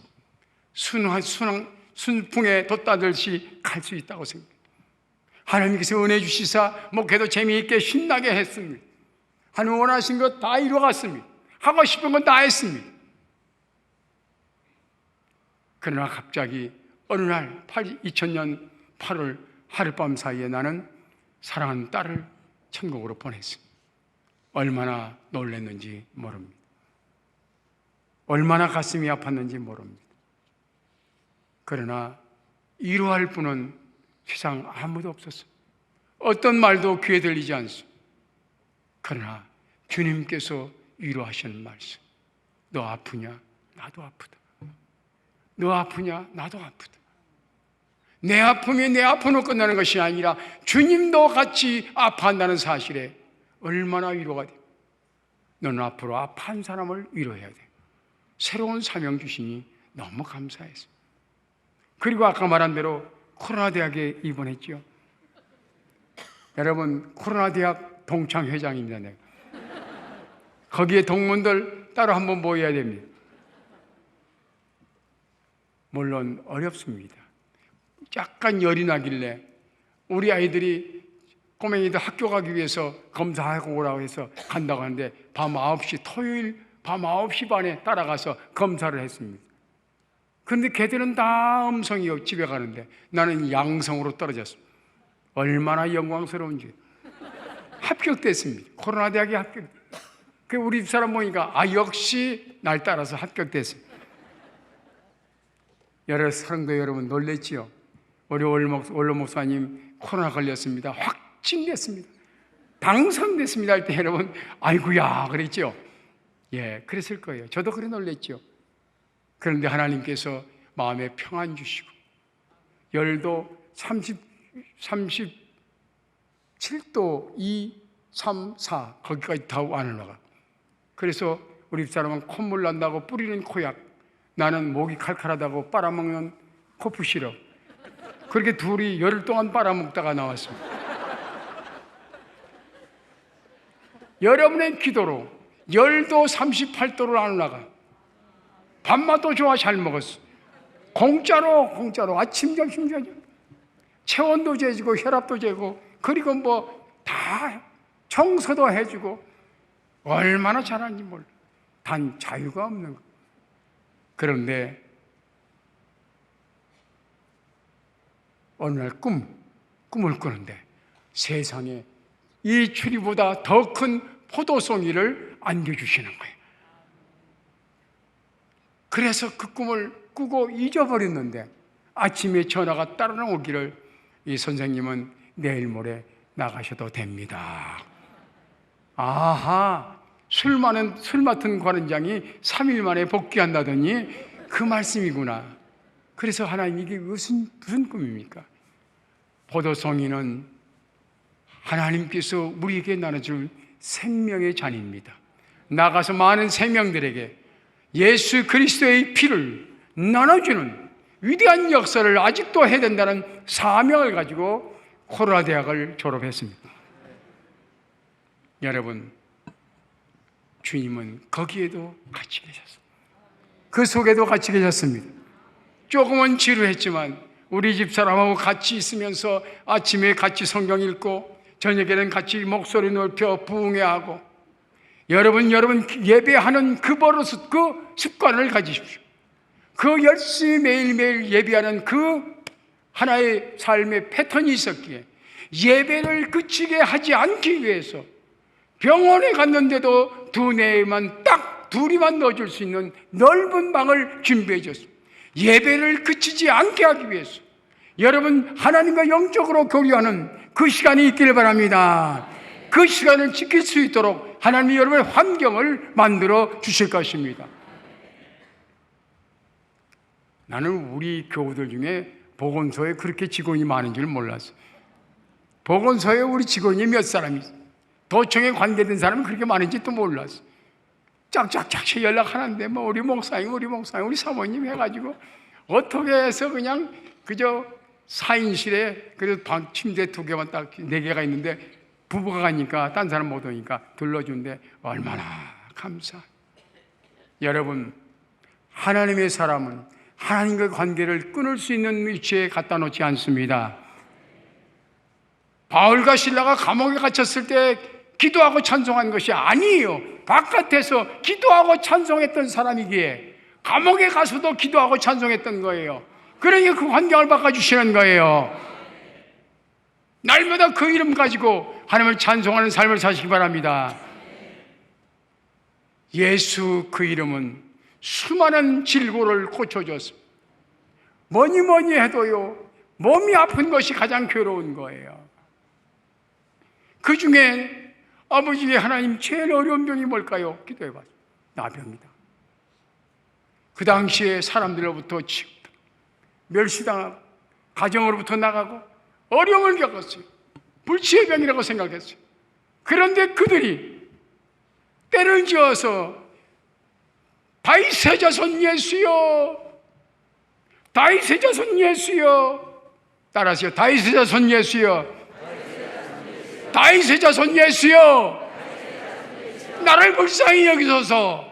순풍에 돛다듯이 갈 수 있다고 생각해요. 하나님께서 은혜 주시사 목회도 재미있게 신나게 했습니다. 하나님 원하신 것 다 이루어갔습니다. 하고 싶은 건 다 했습니다. 그러나 갑자기 어느 날 2000년 8월 하룻밤 사이에 나는 사랑하는 딸을 천국으로 보냈습니다. 얼마나 놀랐는지 모릅니다. 얼마나 가슴이 아팠는지 모릅니다. 그러나 위로할 분은 세상 아무도 없었어요. 어떤 말도 귀에 들리지 않습니다. 그러나 주님께서 위로하시는 말씀, 너 아프냐? 나도 아프다. 너 아프냐? 나도 아프다. 내 아픔이 내 아픔으로 끝나는 것이 아니라 주님도 같이 아파한다는 사실에 얼마나 위로가 돼. 너는 앞으로 아파한 사람을 위로해야 돼. 새로운 사명 주시니 너무 감사했어요. 그리고 아까 말한 대로 코로나 대학에 입원했죠. 여러분, 코로나 대학 동창회장입니다. 내가. 거기에 동문들 따로 한번 모여야 됩니다. 물론 어렵습니다. 약간 열이 나길래 우리 아이들이 꼬맹이들 학교 가기 위해서 검사하고 오라고 해서 간다고 하는데 밤 9시 토요일 밤 9시 반에 따라가서 검사를 했습니다. 그런데 걔들은 다 음성이요. 집에 가는데 나는 양성으로 떨어졌습니다. 얼마나 영광스러운지. 합격됐습니다. 코로나 대학에 합격. 그 우리 집사람 보니까 역시 날 따라서 합격됐어요. 여러 사랑도 여러분 놀랬지요. 우리 원로 목사님 코로나 걸렸습니다. 확진됐습니다. 당선됐습니다 할 때 여러분 아이고야 그랬죠. 예, 그랬을 거예요. 저도 그래 놀랬죠. 그런데 하나님께서 마음에 평안 주시고, 열도 37도 2, 3, 4 거기까지 다 안 올라가. 그래서 우리 집사람은 콧물 난다고 뿌리는 코약, 나는 목이 칼칼하다고 빨아먹는 코프 시럽, 그렇게 둘이 열흘 동안 빨아먹다가 나왔습니다. 여러분의 기도로 열도 38도를 안 올라가. 밥맛도 좋아, 잘 먹었어. 공짜로 아침 점심 저녁 체온도 재지고 혈압도 재고, 그리고 뭐 다 청소도 해주고, 얼마나 잘하는지 몰라. 단 자유가 없는 거. 그런데 어느 날 꿈을 꾸는데 세상에 이 추리보다 더 큰 포도송이를 안겨주시는 거예요. 그래서 그 꿈을 꾸고 잊어버렸는데 아침에 전화가 따로 오기를, 이 선생님은 내일 모레 나가셔도 됩니다. 아하, 술 맡은 관원장이 3일 만에 복귀한다더니 그 말씀이구나. 그래서 하나님, 이게 무슨 꿈입니까? 포도송이는 하나님께서 우리에게 나눠줄 생명의 잔입니다. 나가서 많은 생명들에게 예수 그리스도의 피를 나눠주는 위대한 역사를 아직도 해야 된다는 사명을 가지고 코로나 대학을 졸업했습니다. 여러분, 주님은 거기에도 같이 계셨습니다. 그 속에도 같이 계셨습니다. 조금은 지루했지만 우리 집사람하고 같이 있으면서 아침에 같이 성경 읽고 저녁에는 같이 목소리 높여 부흥회하고, 여러분 예배하는 그 버릇, 그 습관을 가지십시오. 그 열심히 매일매일 예배하는 그 하나의 삶의 패턴이 있었기에 예배를 그치게 하지 않기 위해서 병원에 갔는데도 딱 둘이만 넣어줄 수 있는 넓은 방을 준비해 줬습니다. 예배를 그치지 않게 하기 위해서 여러분 하나님과 영적으로 교류하는 그 시간이 있기를 바랍니다. 그 시간을 지킬 수 있도록 하나님이 여러분의 환경을 만들어 주실 것입니다. 나는 우리 교우들 중에 보건소에 그렇게 직원이 많은 줄 몰랐어요. 보건소에 우리 직원이 몇 사람이 있어요. 도청에 관계된 사람이 그렇게 많은지 또 몰랐어요. 짝짝짝씩 연락하는데 뭐 우리 목사님, 우리 사모님 해가지고 어떻게 해서 그냥 그저 4인실에 그래도 방 침대 2개만 딱 4개가 있는데 부부가 가니까 딴 사람 못 오니까 들러준데 얼마나 감사. 여러분, 하나님의 사람은 하나님과 관계를 끊을 수 있는 위치에 갖다 놓지 않습니다. 바울과 실라가 감옥에 갇혔을 때 기도하고 찬송한 것이 아니에요. 바깥에서 기도하고 찬송했던 사람이기에 감옥에 가서도 기도하고 찬송했던 거예요. 그러니까 그 환경을 바꿔주시는 거예요. 날마다 그 이름 가지고 하나님을 찬송하는 삶을 사시기 바랍니다. 예수 그 이름은 수많은 질고를 고쳐줬습니다. 뭐니 해도요, 몸이 아픈 것이 가장 괴로운 거예요. 그 중에 아버지 하나님, 제일 어려운 병이 뭘까요? 기도해봐요. 나병이다. 그 당시에 사람들로부터 치우다, 멸시당하고 가정으로부터 나가고 어려움을 겪었어요. 불치의 병이라고 생각했어요. 그런데 그들이 때를 지어서 다윗의 자손 예수여, 다윗의 자손 예수여, 따라하세요. 다윗의 자손 예수여, 다윗의 자손 예수여, 나를 불쌍히 여기소서.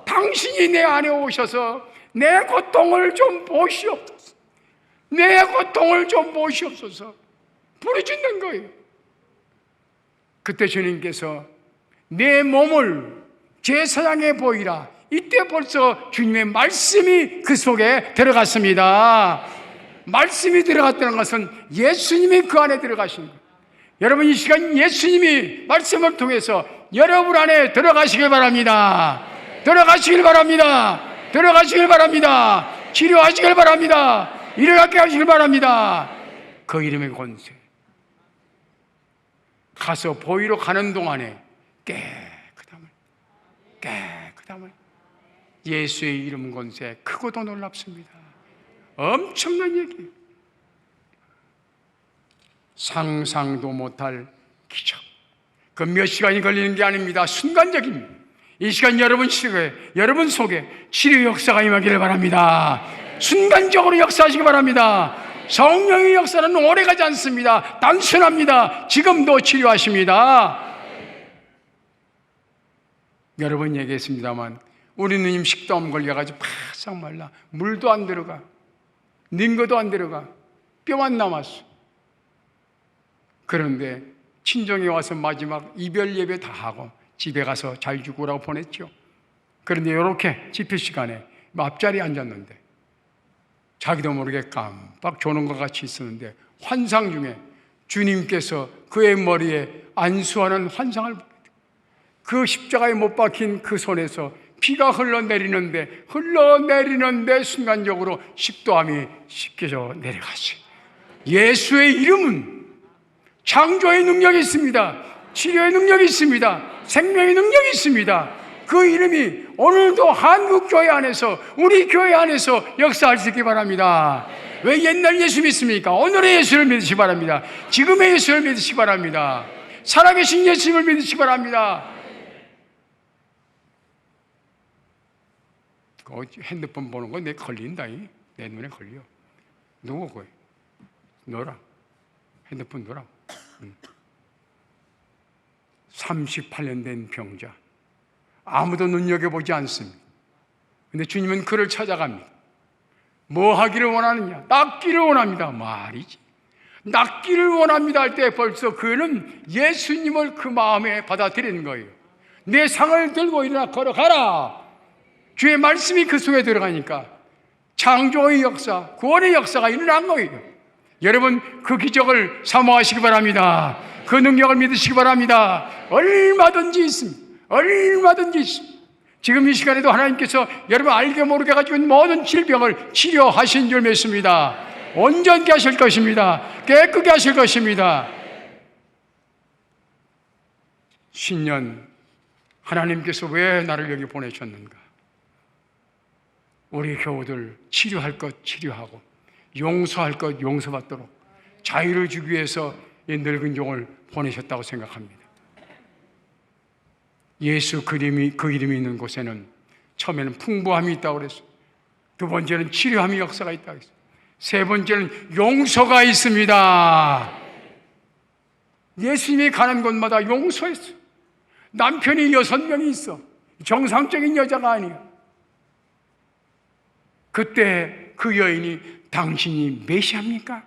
당신이 내 안에 오셔서 내 고통을 좀 보시옵소서. 내 고통을 좀 보시옵소서. 부르짖는 거예요. 그때 주님께서 내 몸을 제사장에 보이라. 이때 벌써 주님의 말씀이 그 속에 들어갔습니다. 말씀이 들어갔다는 것은 예수님이 그 안에 들어가신 거예요. 여러분, 이 시간 예수님이 말씀을 통해서 여러분 안에 들어가시길 바랍니다. 들어가시길 바랍니다. 들어가시길 바랍니다. 치료하시길 바랍니다. 일어나게 하시길 바랍니다. 그 이름의 권세. 가서 보이러 가는 동안에 깨끗함을 예수의 이름 권세 크고도 놀랍습니다. 엄청난 얘기예요. 상상도 못할 기적. 그 몇 시간이 걸리는 게 아닙니다. 순간적입니다. 이 시간 여러분 속에 치료 역사가 임하기를 바랍니다. 순간적으로 역사하시기 바랍니다. 성령의 역사는 오래가지 않습니다. 단순합니다. 지금도 치료하십니다. 여러 번 얘기했습니다만 우리 누님 식도암 걸려가지고 바싹 말라. 물도 안 들어가, 링거도 안 들어가, 뼈만 남았어. 그런데 친정에 와서 마지막 이별 예배 다 하고 집에 가서 잘 죽으라고 보냈죠. 그런데 이렇게 집회 시간에 앞자리에 앉았는데 자기도 모르게 깜빡 조는 것 같이 있었는데 환상 중에 주님께서 그의 머리에 안수하는 환상을 보게 돼요. 그 십자가에 못 박힌 그 손에서 피가 흘러내리는데 순간적으로 식도암이 씻겨져 내려갔어요. 예수의 이름은 창조의 능력이 있습니다. 치료의 능력이 있습니다. 생명의 능력이 있습니다. 그 이름이 오늘도 한국교회 안에서, 우리 교회 안에서 역사할 수 있기 바랍니다. 왜 옛날 예수 믿습니까? 오늘의 예수를 믿으시기 바랍니다. 지금의 예수를 믿으시기 바랍니다. 살아계신 예수님을 믿으시기 바랍니다. 핸드폰 보는 거 내 걸린다. 내 눈에 걸려. 누구 거야? 너라. 핸드폰 너라. 38년 된 병자. 아무도 눈여겨보지 않습니다. 근데 주님은 그를 찾아갑니다. 뭐 하기를 원하느냐? 낫기를 원합니다. 말이지. 낫기를 원합니다 할 때 벌써 그는 예수님을 그 마음에 받아들이는 거예요. 내 상을 들고 일어나 걸어가라. 주의 말씀이 그 속에 들어가니까 창조의 역사, 구원의 역사가 일어난 거예요. 여러분 그 기적을 사모하시기 바랍니다. 그 능력을 믿으시기 바랍니다. 얼마든지 있습니다. 얼마든지 있습니다. 지금 이 시간에도 하나님께서 여러분 알게 모르게 가지고 있는 모든 질병을 치료하신 줄 믿습니다. 온전케 하실 것입니다. 깨끗게 하실 것입니다. 신년 하나님께서 왜 나를 여기 보내셨는가? 우리 교우들 치료할 것 치료하고 용서할 것 용서받도록 자유를 주기 위해서 이 늙은 종을 보내셨다고 생각합니다. 예수 그 이름이 있는 곳에는 처음에는 풍부함이 있다고 그랬어요. 두 번째는 치료함이 역사가 있다고 했어요. 세 번째는 용서가 있습니다. 예수님이 가는 곳마다 용서했어요. 남편이 6명이 있어. 정상적인 여자가 아니에요. 그때 그 여인이 당신이 메시아입니까?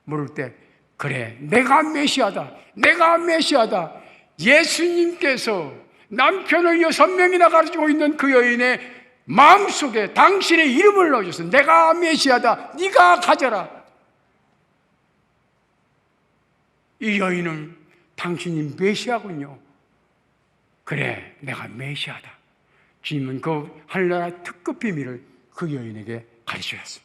물을 때 그래 내가 메시아다. 내가 메시아다. 예수님께서 남편을 6명이나 가지고 있는 그 여인의 마음속에 당신의 이름을 넣어줘서 내가 메시아다. 네가 가져라. 이 여인은 당신이 메시아군요. 그래 내가 메시아다. 주님은 그 하늘나라 특급 비밀을 그 여인에게 가르쳐줬어요.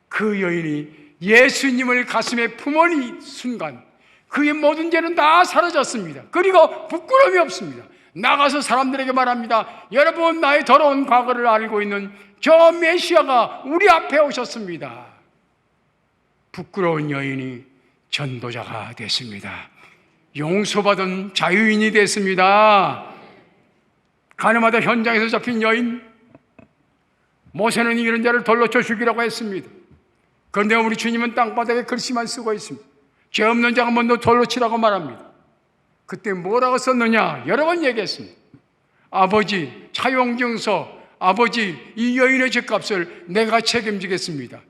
그 여인이 예수님을 가슴에 품은 순간 그의 모든 죄는 다 사라졌습니다. 그리고 부끄러움이 없습니다. 나가서 사람들에게 말합니다. 여러분 나의 더러운 과거를 알고 있는 저 메시아가 우리 앞에 오셨습니다. 부끄러운 여인이 전도자가 됐습니다. 용서받은 자유인이 됐습니다. 가늠하다 현장에서 잡힌 여인, 모세는 이런 자를 돌로 쳐 죽이라고 했습니다. 그런데 우리 주님은 땅바닥에 글씨만 쓰고 있습니다. 죄 없는 자가 먼저 돌로 치라고 말합니다. 그때 뭐라고 썼느냐? 여러 번 얘기했습니다. 아버지, 차용증서, 아버지, 이 여인의 죄값을 내가 책임지겠습니다.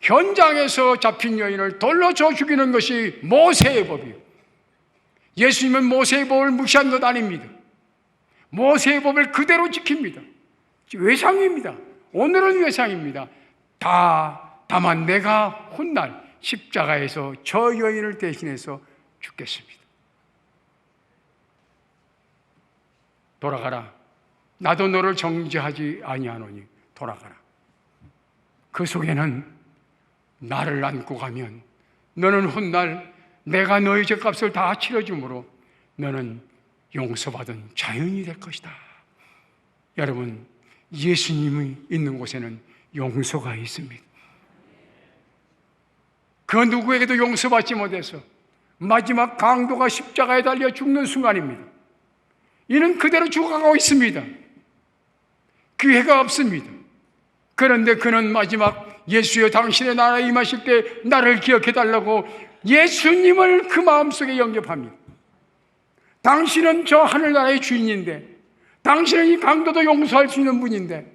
현장에서 잡힌 여인을 돌로 쳐 죽이는 것이 모세의 법이에요. 예수님은 모세의 법을 무시한 것 아닙니다. 모세의 법을 그대로 지킵니다. 외상입니다. 오늘은 외상입니다. 다만 내가 훗날 십자가에서 저 여인을 대신해서 죽겠습니다. 돌아가라. 나도 너를 정죄하지 아니하노니 돌아가라. 그 속에는 나를 안고 가면 너는 훗날 내가 너의 죄값을 다 치러주므로 너는 용서받은 자연이 될 것이다. 여러분, 예수님이 있는 곳에는 용서가 있습니다. 그 누구에게도 용서받지 못해서 마지막 강도가 십자가에 달려 죽는 순간입니다. 이는 그대로 죽어가고 있습니다. 기회가 없습니다. 그런데 그는 마지막 예수여 당신의 나라에 임하실 때 나를 기억해달라고 예수님을 그 마음속에 영접합니다. 당신은 저 하늘나라의 주인인데, 당신은 이 강도도 용서할 수 있는 분인데,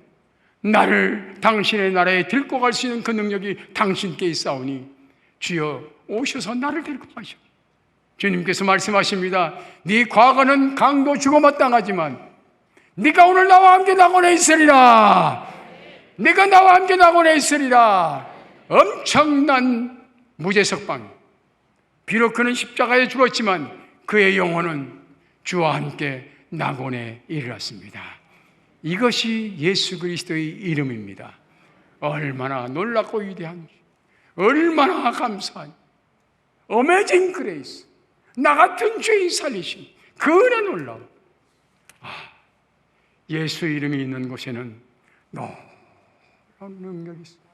나를 당신의 나라에 데리고 갈 수 있는 그 능력이 당신께 있사오니 주여 오셔서 나를 데리고 가시오. 주님께서 말씀하십니다. 네 과거는 강도 죽어마땅하지만 네가 오늘 나와 함께 낙원에 있으리라. 네가 나와 함께 낙원에 있으리라. 엄청난 무죄석방. 비록 그는 십자가에 죽었지만 그의 영혼은 주와 함께 낙원에 이르렀습니다. 이것이 예수 그리스도의 이름입니다. 얼마나 놀랍고 위대한지, 얼마나 감사한지. 어메이징 그레이스, 나 같은 죄인 살리심, 그 은혜 놀라움. 예수 이름이 있는 곳에는 놀라운 능력이 있습니다.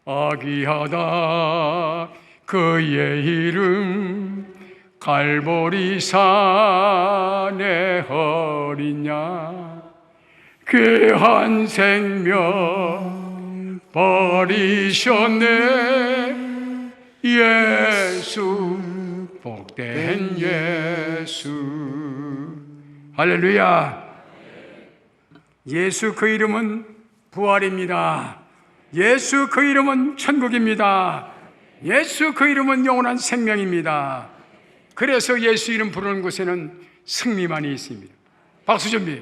아기하다 그의 이름 갈보리 산에 어린 양 귀한 생명 버리셨네. 예수 복된 예수. 할렐루야. 예수 그 이름은 부활입니다. 예수 그 이름은 천국입니다. 예수 그 이름은 영원한 생명입니다. 그래서 예수 이름 부르는 곳에는 승리만이 있습니다. 박수 준비.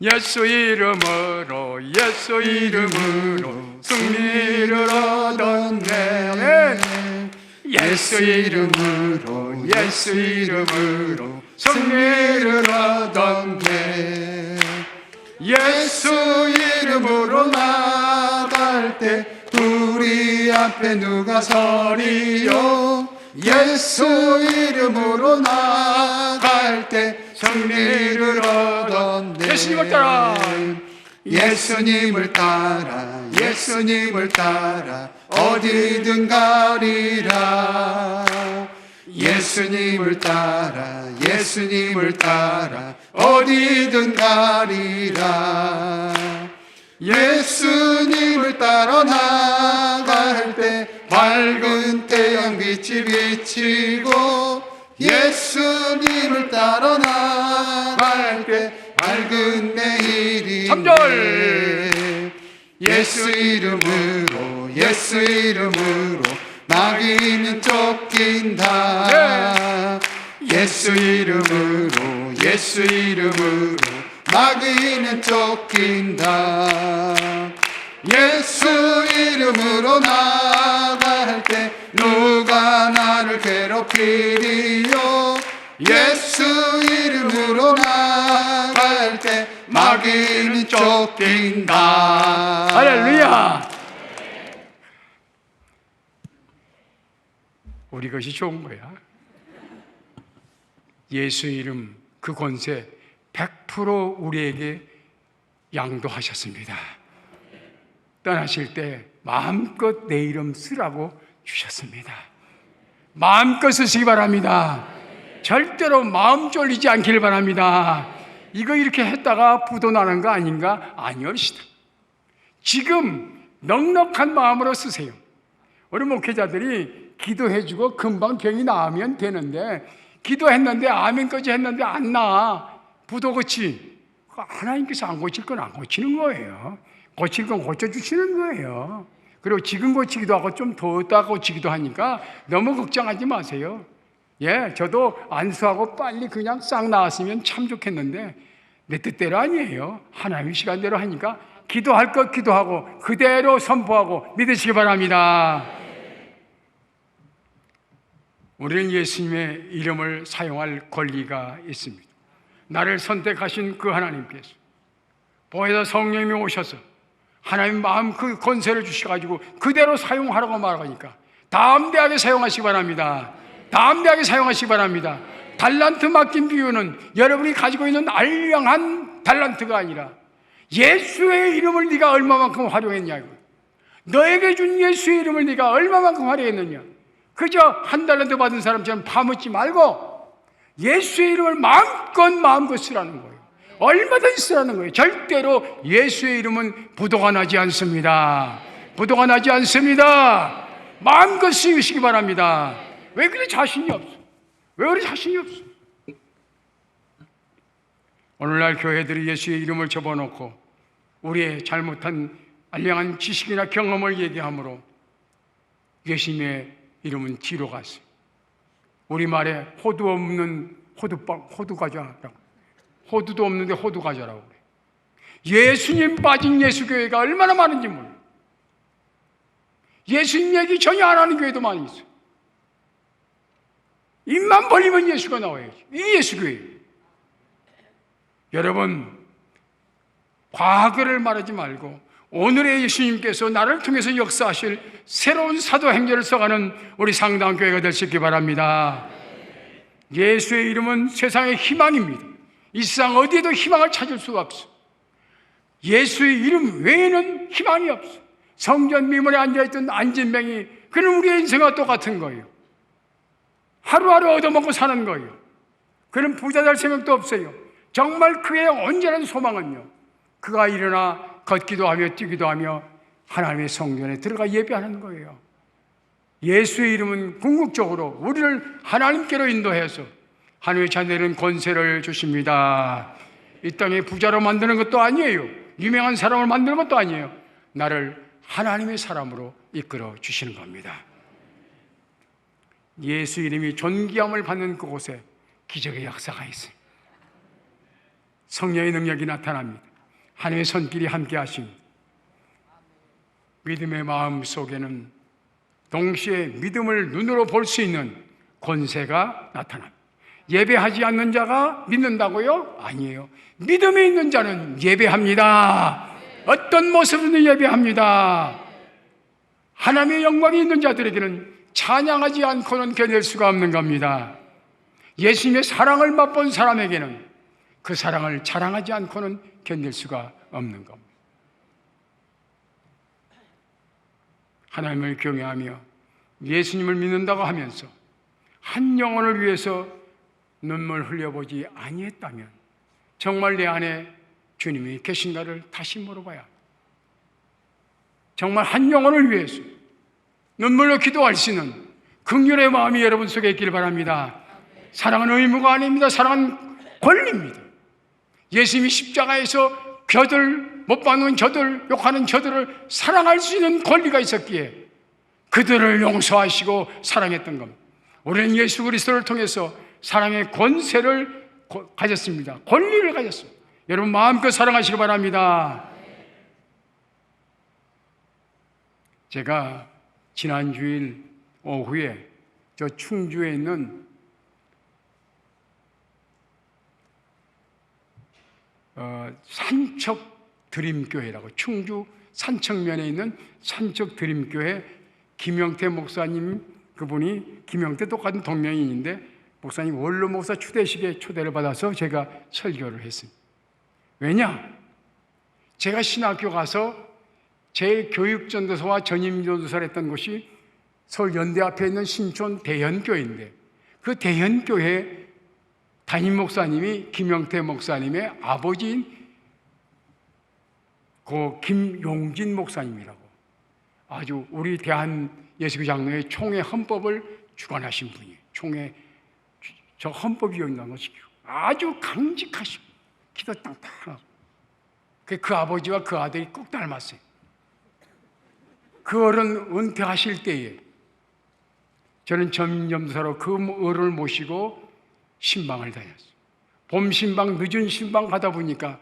예수 이름으로 예수 이름으로 승리를 얻었네. 예수 이름으로 예수 이름으로 승리를 얻었네. 예수 이름으로 나갈 때 우리 앞에 누가 서리요. 예수 이름으로 나갈 때 승리를 얻었네. 예수님을 따라 예수님을 따라 예수님을 따라 어디든 가리라. 예수님을 따라 예수님을 따라 어디든 가리라. 예수님을 따라 나갈 때 밝은 태양빛이 비치고 예수님을 따라 나갈 때 밝은 내일이 3절 예수 이름으로 예수 이름으로 마귀는 쫓긴다. 예수 이름으로 예수 이름으로 마귀는 쫓긴다. 예수 이름으로 나갈 때 누가 나를 괴롭히리요. 예수 이름으로 나갈 때 마귀는 쫓긴다. 할렐루야. 우리 것이 좋은 거야. 예수 이름 그 권세 100% 우리에게 양도하셨습니다. 떠나실 때 마음껏 내 이름 쓰라고 주셨습니다. 마음껏 쓰시기 바랍니다. 절대로 마음 쫄리지 않기를 바랍니다. 이거 이렇게 했다가 부도 나는 거 아닌가? 아니옵시다. 지금 넉넉한 마음으로 쓰세요. 우리 목회자들이 기도해주고 금방 병이 나으면 되는데 기도했는데 아멘까지 했는데 안 나아. 부도 고치. 하나님께서 안 고칠 건 안 고치는 거예요. 고칠 건 고쳐주시는 거예요. 그리고 지금 고치기도 하고 좀 더 있다 고치기도 하니까 너무 걱정하지 마세요. 예, 저도 안수하고 빨리 그냥 싹 나았으면 참 좋겠는데 내 뜻대로 아니에요. 하나님의 시간대로 하니까 기도할 것 기도하고 그대로 선포하고 믿으시기 바랍니다. 우리는 예수님의 이름을 사용할 권리가 있습니다. 나를 선택하신 그 하나님께서 보혜사 성령님이 오셔서 하나님 마음 그 권세를 주셔가지고 그대로 사용하라고 말하니까 담대하게 사용하시기 바랍니다. 담대하게 사용하시기 바랍니다. 달란트 맡긴 비유는 여러분이 가지고 있는 알량한 달란트가 아니라 예수의 이름을 네가 얼마만큼 활용했냐고. 너에게 준 예수의 이름을 네가 얼마만큼 활용했느냐. 그저 한 달란트 받은 사람처럼 파묻지 말고 예수의 이름을 마음껏 쓰라는 거예요. 얼마든지 쓰라는 거예요. 절대로 예수의 이름은 부도가 나지 않습니다. 부도가 나지 않습니다. 마음껏 쓰시기 바랍니다. 왜 그래 자신이 없어? 왜 그래 자신이 없어? 오늘날 교회들이 예수의 이름을 접어놓고 우리의 잘못한 알량한 지식이나 경험을 얘기하므로 예수님의 이름은 뒤로 갔어요. 우리말에 호두 없는 호두 과자라고. 호두도 없는데 호두 과자라고 그래. 예수님 빠진 예수교회가 얼마나 많은지 몰라. 예수님 얘기 전혀 안 하는 교회도 많이 있어요. 입만 벌리면 예수가 나와야지. 이게 예수교회예요. 여러분, 과거를 말하지 말고 오늘의 예수님께서 나를 통해서 역사하실 새로운 사도행전을 써가는 우리 상당한 교회가 될 수 있기 바랍니다. 예수의 이름은 세상의 희망입니다. 이 세상 어디에도 희망을 찾을 수가 없어. 예수의 이름 외에는 희망이 없어. 성전 미문에 앉아있던 안진뱅이, 그는 우리의 인생과 똑같은 거예요. 하루하루 얻어먹고 사는 거예요. 그는 부자 될 생각도 없어요. 정말 그의 온전한 소망은요, 그가 일어나 걷기도 하며 뛰기도 하며 하나님의 성전에 들어가 예배하는 거예요. 예수의 이름은 궁극적으로 우리를 하나님께로 인도해서 하나님의 자녀는 권세를 주십니다. 이 땅에 부자로 만드는 것도 아니에요. 유명한 사람을 만드는 것도 아니에요. 나를 하나님의 사람으로 이끌어 주시는 겁니다. 예수 이름이 존귀함을 받는 그곳에 기적의 역사가 있어요. 성령의 능력이 나타납니다. 하나님의 손길이 함께 하십니다. 믿음의 마음 속에는 동시에 믿음을 눈으로 볼 수 있는 권세가 나타납니다. 예배하지 않는 자가 믿는다고요? 아니에요. 믿음에 있는 자는 예배합니다. 어떤 모습으로든 예배합니다. 하나님의 영광이 있는 자들에게는 찬양하지 않고는 견딜 수가 없는 겁니다. 예수님의 사랑을 맛본 사람에게는 그 사랑을 자랑하지 않고는 견딜 수가 없는 겁니다. 하나님을 경외하며 예수님을 믿는다고 하면서 한 영혼을 위해서 눈물 흘려보지 아니했다면 정말 내 안에 주님이 계신가를 다시 물어봐야 합니다. 정말 한 영혼을 위해서 눈물로 기도할 수 있는 긍휼의 마음이 여러분 속에 있기를 바랍니다. 사랑은 의무가 아닙니다. 사랑은 권리입니다. 예수님이 십자가에서 못 박는 저들, 욕하는 저들을 사랑할 수 있는 권리가 있었기에 그들을 용서하시고 사랑했던 겁니다. 우리는 예수 그리스도를 통해서 사랑의 권세를 가졌습니다. 권리를 가졌습니다. 여러분 마음껏 사랑하시기 바랍니다. 제가 지난 주일 오후에 저 충주에 있는 산척 드림교회라고, 충주 산척면에 있는 산척 드림교회 김영태 목사님, 그분이 김영태 똑같은 동명이인인데 목사님 원로 목사 추대식에 초대를 받아서 제가 설교를 했습니다. 왜냐? 제가 신학교 가서 제 교육전도서와 전임전도서를 했던 곳이 서울 연대 앞에 있는 신촌 대현교회인데 그 대현교회 담임 목사님이 김영태 목사님의 아버지인 그 김용진 목사님이라고, 아주 우리 대한 예수교 장로회 총회 헌법을 주관하신 분이에요. 총회 저 헌법위원장 것이고 아주 강직하시고 기도 땅땅하고 그 아버지와 그 아들이 꼭 닮았어요. 그 어른 은퇴하실 때에 저는 전임전도사로 그 어른을 모시고 신방을 다녔어요. 봄 신방, 늦은 신방 가다 보니까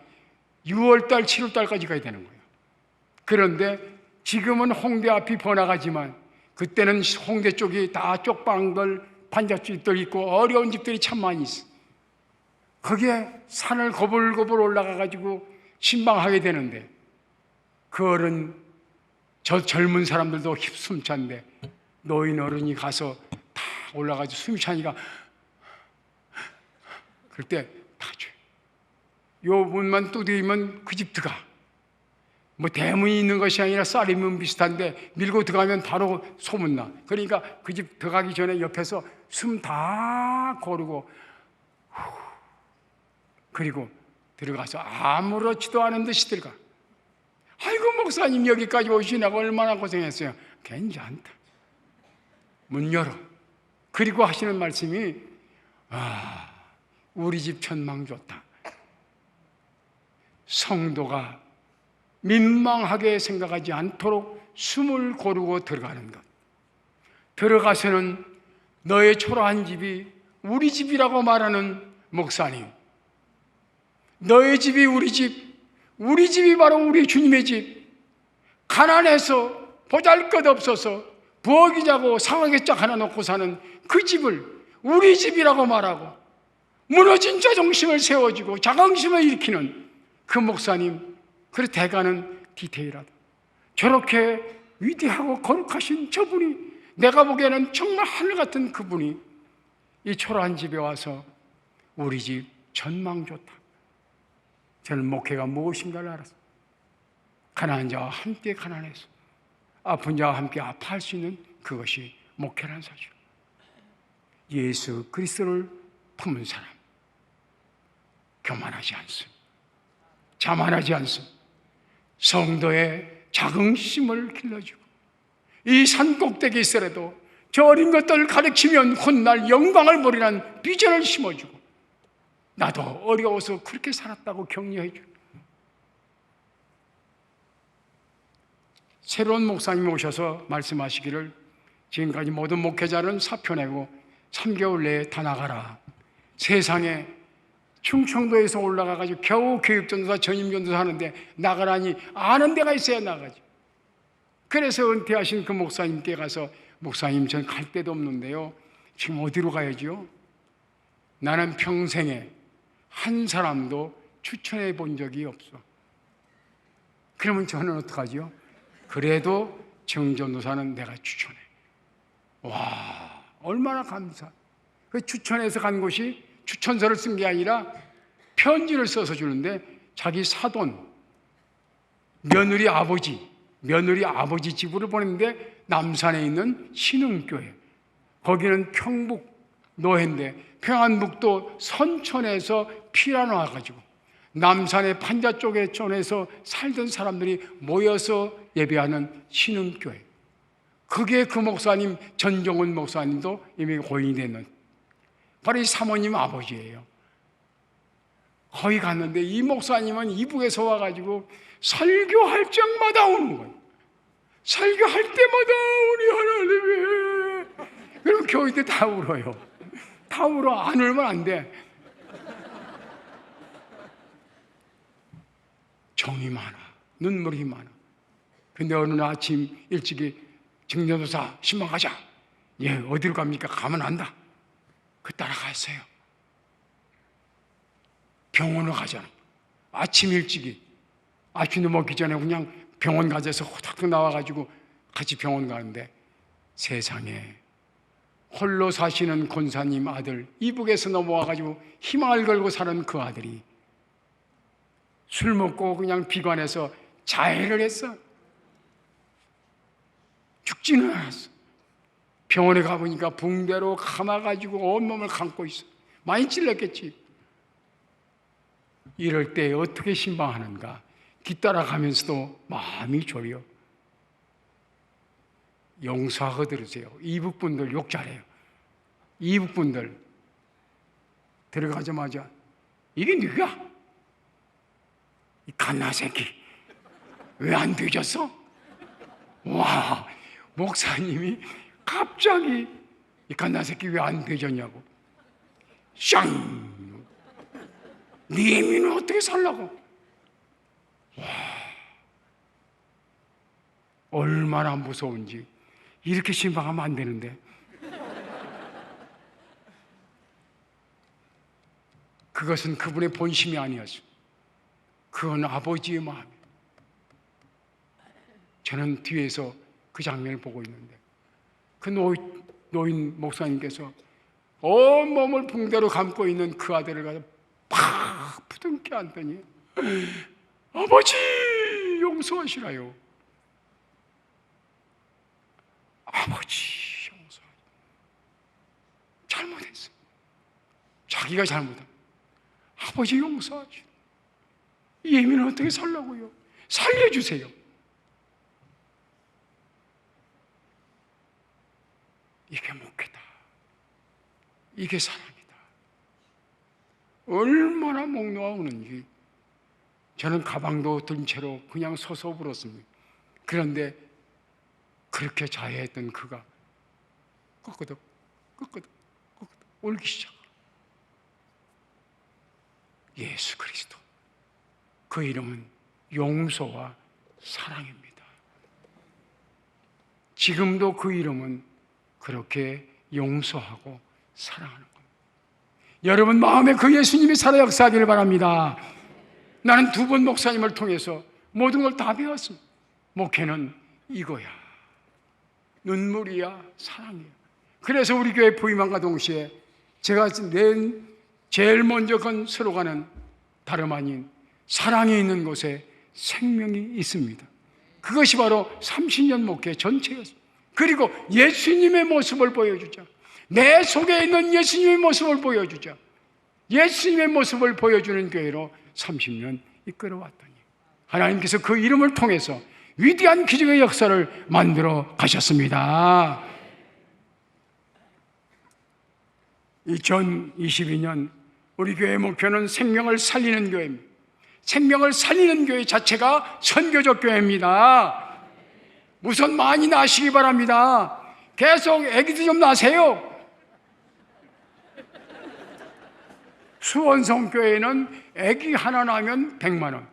6월달, 7월달까지 가야 되는 거예요. 그런데 지금은 홍대 앞이 번화가지만 그때는 홍대 쪽이 다 쪽방들, 판잣집들 있고 어려운 집들이 참 많이 있어요. 거기에 산을 고불고불 올라가가지고 신방하게 되는데 그 어른, 저 젊은 사람들도 숨찬데 노인 어른이 가서 다 올라가지고 숨이 차니까 그럴 때 다 줘요. 요 문만 두드리면 그 집 들어가. 뭐 대문이 있는 것이 아니라 쌀이면 비슷한데 밀고 들어가면 바로 소문나. 그러니까 그 집 들어가기 전에 옆에서 숨 다 고르고 그리고 들어가서 아무렇지도 않은 듯이 들어가. 아이고 목사님 여기까지 오시냐고 얼마나 고생했어요. 괜찮다. 문 열어. 그리고 하시는 말씀이 우리 집 천망 좋다. 성도가 민망하게 생각하지 않도록 숨을 고르고 들어가는 것. 들어가서는 너의 초라한 집이 우리 집이라고 말하는 목사님, 너의 집이 우리 집, 우리 집이 바로 우리 주님의 집. 가난해서 보잘것없어서 부엌이 자고 상하게 짝 하나 놓고 사는 그 집을 우리 집이라고 말하고 무너진 자존심을 세워주고 자긍심을 일으키는 그 목사님, 그 대가는 디테일하다. 저렇게 위대하고 거룩하신 저분이, 내가 보기에는 정말 하늘 같은 그분이 이 초라한 집에 와서 우리 집 전망 좋다. 저는 목회가 무엇인가를 알았어요. 가난한 자와 함께 가난해서 아픈 자와 함께 아파할 수 있는 그것이 목회라는 사실. 예수 그리스도를 품은 사람, 교만하지 않습니다. 자만하지 않습니다. 성도의 자긍심을 길러주고 이 산꼭대기에 있어라도 저 어린 것들을 가르치면 훗날 영광을 보리라는 비전을 심어주고 나도 어려워서 그렇게 살았다고 격려해주고 새로운 목사님이 오셔서 말씀하시기를 지금까지 모든 목회자는 사표 내고 3개월 내에 다 나가라. 세상에 충청도에서 올라가가지고 겨우 교육전도사 전임전도사 하는데 나가라니 아는 데가 있어야 나가지. 그래서 은퇴하신 그 목사님께 가서 목사님 전 갈 데도 없는데요 지금 어디로 가야죠? 나는 평생에 한 사람도 추천해 본 적이 없어. 그러면 저는 어떡하죠? 그래도 정전도사는 내가 추천해. 와, 얼마나 감사. 그 추천해서 간 곳이 추천서를 쓴 게 아니라 편지를 써서 주는데 자기 사돈 며느리 아버지 집으로 보냈는데 남산에 있는 신흥교회, 거기는 평북 노회인데 평안북도 선천에서 피라 나와가지고 남산의 판자 쪽에서 살던 사람들이 모여서 예배하는 신흥교회, 그게 그 목사님 전정훈 목사님도 이미 고인이 됐는 바로 이 사모님 아버지예요. 거기 갔는데 이 목사님은 이북에서 와가지고 설교할 적마다 우는 거예요. 설교할 때마다 우리 하나님의, 그럼 교회들 다 울어요. 다 울어. 안 울면 안 돼. 정이 많아, 눈물이 많아. 근데 어느 날 아침 일찍이 정전도사 신방 가자. 예, 어디로 갑니까? 가면 안다. 그 따라갔어요. 병원을 가잖아. 아침 일찍이 아침도 먹기 전에 그냥 병원 가져서 호닥 나와가지고 같이 병원 가는데 세상에 홀로 사시는 권사님 아들, 이북에서 넘어와가지고 희망을 걸고 사는 그 아들이 술 먹고 그냥 비관해서 자해를 했어. 죽지는 않았어. 병원에 가보니까 붕대로 감아가지고 온몸을 감고 있어. 많이 찔렀겠지. 이럴 때 어떻게 신방하는가? 뒤따라가면서도 마음이 졸여. 용서하고 들으세요. 이북분들 욕 잘해요. 이북분들 들어가자마자 이게 누가? 이 갓나 새끼 왜 안 뒤졌어? 와, 목사님이 갑자기 이 갓나 새끼 왜 안 뒤졌냐고. 샹! 네 애미는 어떻게 살라고? 와, 얼마나 무서운지. 이렇게 신방하면 안 되는데. 그것은 그분의 본심이 아니었어. 그건 아버지의 마음이에요. 저는 뒤에서 그 장면을 보고 있는데 그 노인 목사님께서 온몸을 붕대로 감고 있는 그 아들을 가서 팍 부둥켜 안더니 아버지 용서하시라요. 아버지 용서하시라. 잘못했어. 자기가 잘못한. 아버지 용서하시라. 이 예민은 어떻게 살라고요? 살려주세요. 이게 목회다. 이게 사랑이다. 얼마나 목 놓아오는지. 저는 가방도 든 채로 그냥 서서 울었습니다. 그런데 그렇게 자해했던 그가 끄끄덕 울기 시작합니다. 예수 그리스도, 그 이름은 용서와 사랑입니다. 지금도 그 이름은 그렇게 용서하고 사랑하는 겁니다. 여러분 마음에 그 예수님이 살아 역사하기를 바랍니다. 나는 두 번 목사님을 통해서 모든 걸 다 배웠습니다. 목회는 이거야. 눈물이야, 사랑이야. 그래서 우리 교회 부임함과 동시에 제가 낸 제일 먼저 건 스로건은 다름 아닌 사랑이 있는 곳에 생명이 있습니다. 그것이 바로 30년 목회 전체였습니다. 그리고 예수님의 모습을 보여주자. 내 속에 있는 예수님의 모습을 보여주자. 예수님의 모습을 보여주는 교회로 30년 이끌어왔더니 하나님께서 그 이름을 통해서 위대한 기적의 역사를 만들어 가셨습니다. 2022년 우리 교회의 목표는 생명을 살리는 교회입니다. 생명을 살리는 교회 자체가 선교적 교회입니다. 우선 많이 나시기 바랍니다. 계속 애기들 좀 낳으세요. 수원성교회는 애기 하나 낳으면 100만 원,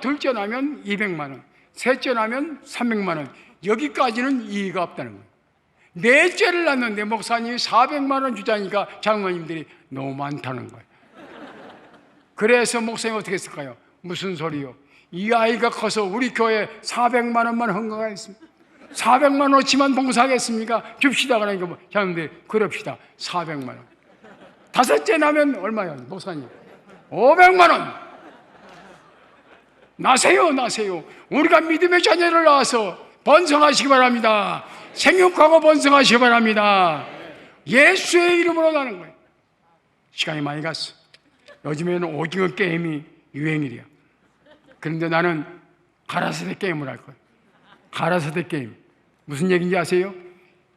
둘째 낳으면 200만 원, 셋째 낳으면 300만 원. 여기까지는 이의가 없다는 거예요. 넷째를 낳는데 목사님이 400만 원 주자니까 장로님들이 너무 많다는 거예요. 그래서 목사님 어떻게 했을까요? 무슨 소리요? 이 아이가 커서 우리 교회에 400만 원만 헌금하겠습니다. 400만 원어치만 봉사하겠습니까? 줍시다. 그러니까 뭐 장로님들이 그럽시다. 400만 원. 다섯째 나면 얼마요? 목사님 500만 원. 나세요. 우리가 믿음의 자녀를 낳아서 번성하시기 바랍니다. 생육하고 번성하시기 바랍니다. 예수의 이름으로 가는 거예요. 시간이 많이 갔어. 요즘에는 오징어 게임이 유행이래요. 그런데 나는 가라사대 게임을 할 거예요. 가라사대 게임. 무슨 얘기인지 아세요?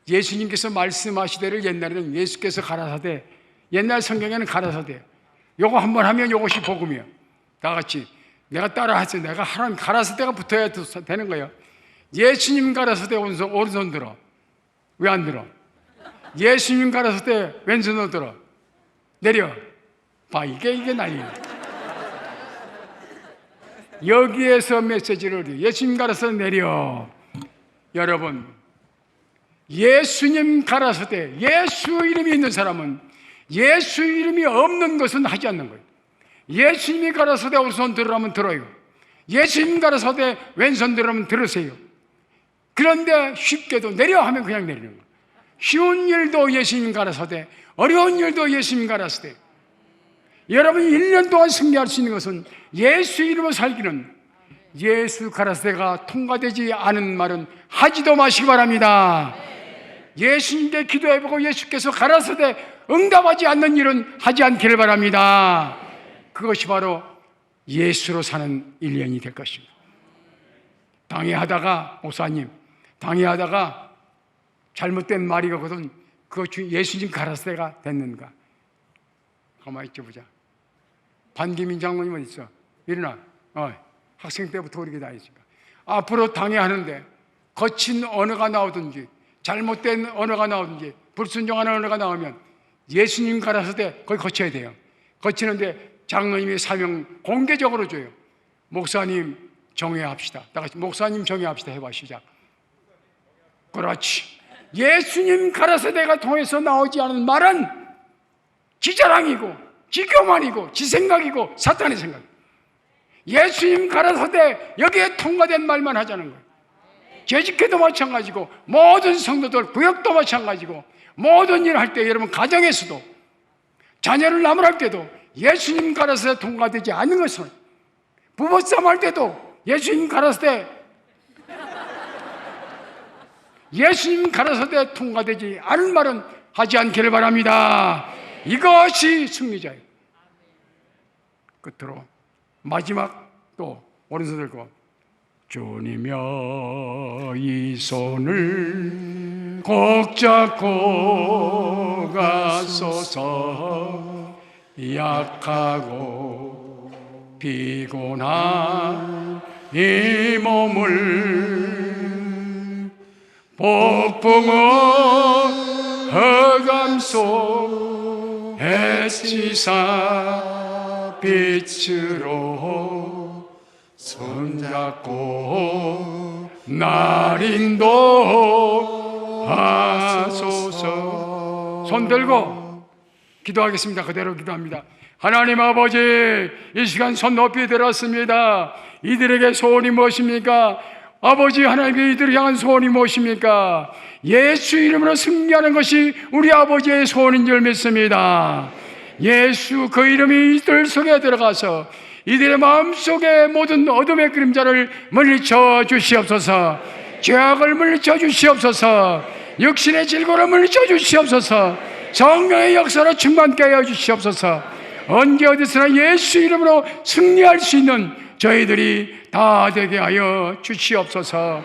예수님께서 말씀하시기를 옛날에는 예수께서 가라사대, 옛날 성경에는 가라사대, 요거 한번 하면 요것이 복음이에요. 다 같이 내가 따라 하세요. 내가 하라면 가라사대가 붙어야 되는 거예요. 예수님 가라사대 오른손 들어. 왜 안 들어? 예수님 가라사대 왼손으로 들어. 내려. 봐, 이게 난리야. 여기에서 메시지를 예수님 가라사대 내려. 여러분, 예수님 가라사대, 예수 이름이 있는 사람은 예수 이름이 없는 것은 하지 않는 거예요. 예수님이 가라사대 오른손 들으라면 들어요. 예수님 가라사대 왼손 들으라면 들으세요. 그런데 쉽게도 내려 하면 그냥 내리는 거예요. 쉬운 일도 예수님 가라사대, 어려운 일도 예수님 가라사대. 여러분이 1년 동안 승리할 수 있는 것은 예수 이름으로 살기는, 예수 가라사대가 통과되지 않은 말은 하지도 마시기 바랍니다. 예수님께 기도해보고 예수께서 가라사대 응답하지 않는 일은 하지 않기를 바랍니다. 그것이 바로 예수로 사는 1년이 될 것입니다. 당회하다가 목사님, 당회하다가 잘못된 말이거든. 그거 예수님 가라사대가 됐는가? 가만히 있어보자. 반기민 장로님 어디 있어? 일어나. 학생 때부터 그렇게 다니니까. 앞으로 당회하는데 거친 언어가 나오든지 잘못된 언어가 나오든지 불순종하는 언어가 나오면 예수님 가라사대 거기 거쳐야 돼요. 거치는데 장로님의 사명 공개적으로 줘요. 목사님 정회합시다. 다 같이 목사님 정회합시다 해봐. 시작. 그렇지. 예수님 가라사대가 통해서 나오지 않은 말은 지자랑이고 지교만이고 지생각이고 사탄의 생각. 예수님 가라사대 여기에 통과된 말만 하자는 거예요. 재직회도 마찬가지고 모든 성도들 구역도 마찬가지고 모든 일을 할 때 여러분 가정에서도 자녀를 나무랄 때도 예수님 가라사대 통과되지 않는 것은 부부싸움 할 때도 예수님 가라사대 통과되지 않은 말은 하지 않기를 바랍니다. 이것이 승리자예요. 끝으로 마지막 또 오른손 들고 주님여 이 손을 꼭 잡고 가소서 약하고 피곤한 이 몸을 폭풍우 흑암 속 해치사 빛으로 손잡고 날 인도하소서. 손 들고 기도하겠습니다. 그대로 기도합니다. 하나님 아버지, 이 시간 손 높이 들었습니다. 이들에게 소원이 무엇입니까? 아버지 하나님께 이들을 향한 소원이 무엇입니까? 예수 이름으로 승리하는 것이 우리 아버지의 소원인 줄 믿습니다. 예수 그 이름이 이들 속에 들어가서 이들의 마음속에 모든 어둠의 그림자를 물리쳐 주시옵소서. 죄악을 물리쳐 주시옵소서. 육신의 질고를 물리쳐 주시옵소서. 성령의 역사로 충만케 하여 주시옵소서. 언제 어디서나 예수 이름으로 승리할 수 있는 저희들이 다 되게 하여 주시옵소서.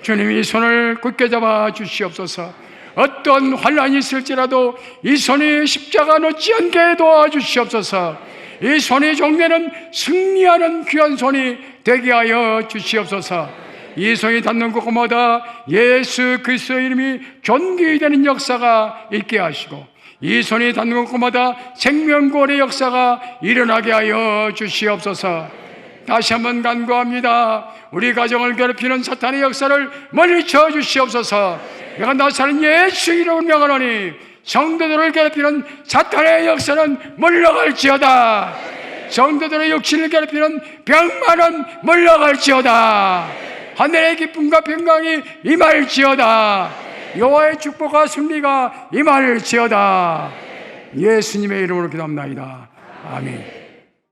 주님이 손을 굳게 잡아 주시옵소서. 어떤 환난이 있을지라도 이 손이 십자가 놓지 않게 도와주시옵소서. 이 손이 종래는 승리하는 귀한 손이 되게 하여 주시옵소서. 이 손이 닿는 곳마다 예수 그리스도의 이름이 존귀히 되는 역사가 있게 하시고, 이 손이 닿는 곳마다 생명구원의 역사가 일어나게 하여 주시옵소서. 다시 한번 간구합니다. 우리 가정을 괴롭히는 사탄의 역사를 멀리쳐 주시옵소서. 내가 나사는 예수 이름으로 명하노니 성도들을 괴롭히는 사탄의 역사는 물러갈지어다. 성도들의 육신을 괴롭히는 병만은 물러갈지어다. 하늘의 기쁨과 평강이 임할지어다. 여호와의 축복과 승리가 임할지어다. 예수님의 이름으로 기도합나이다. 아멘.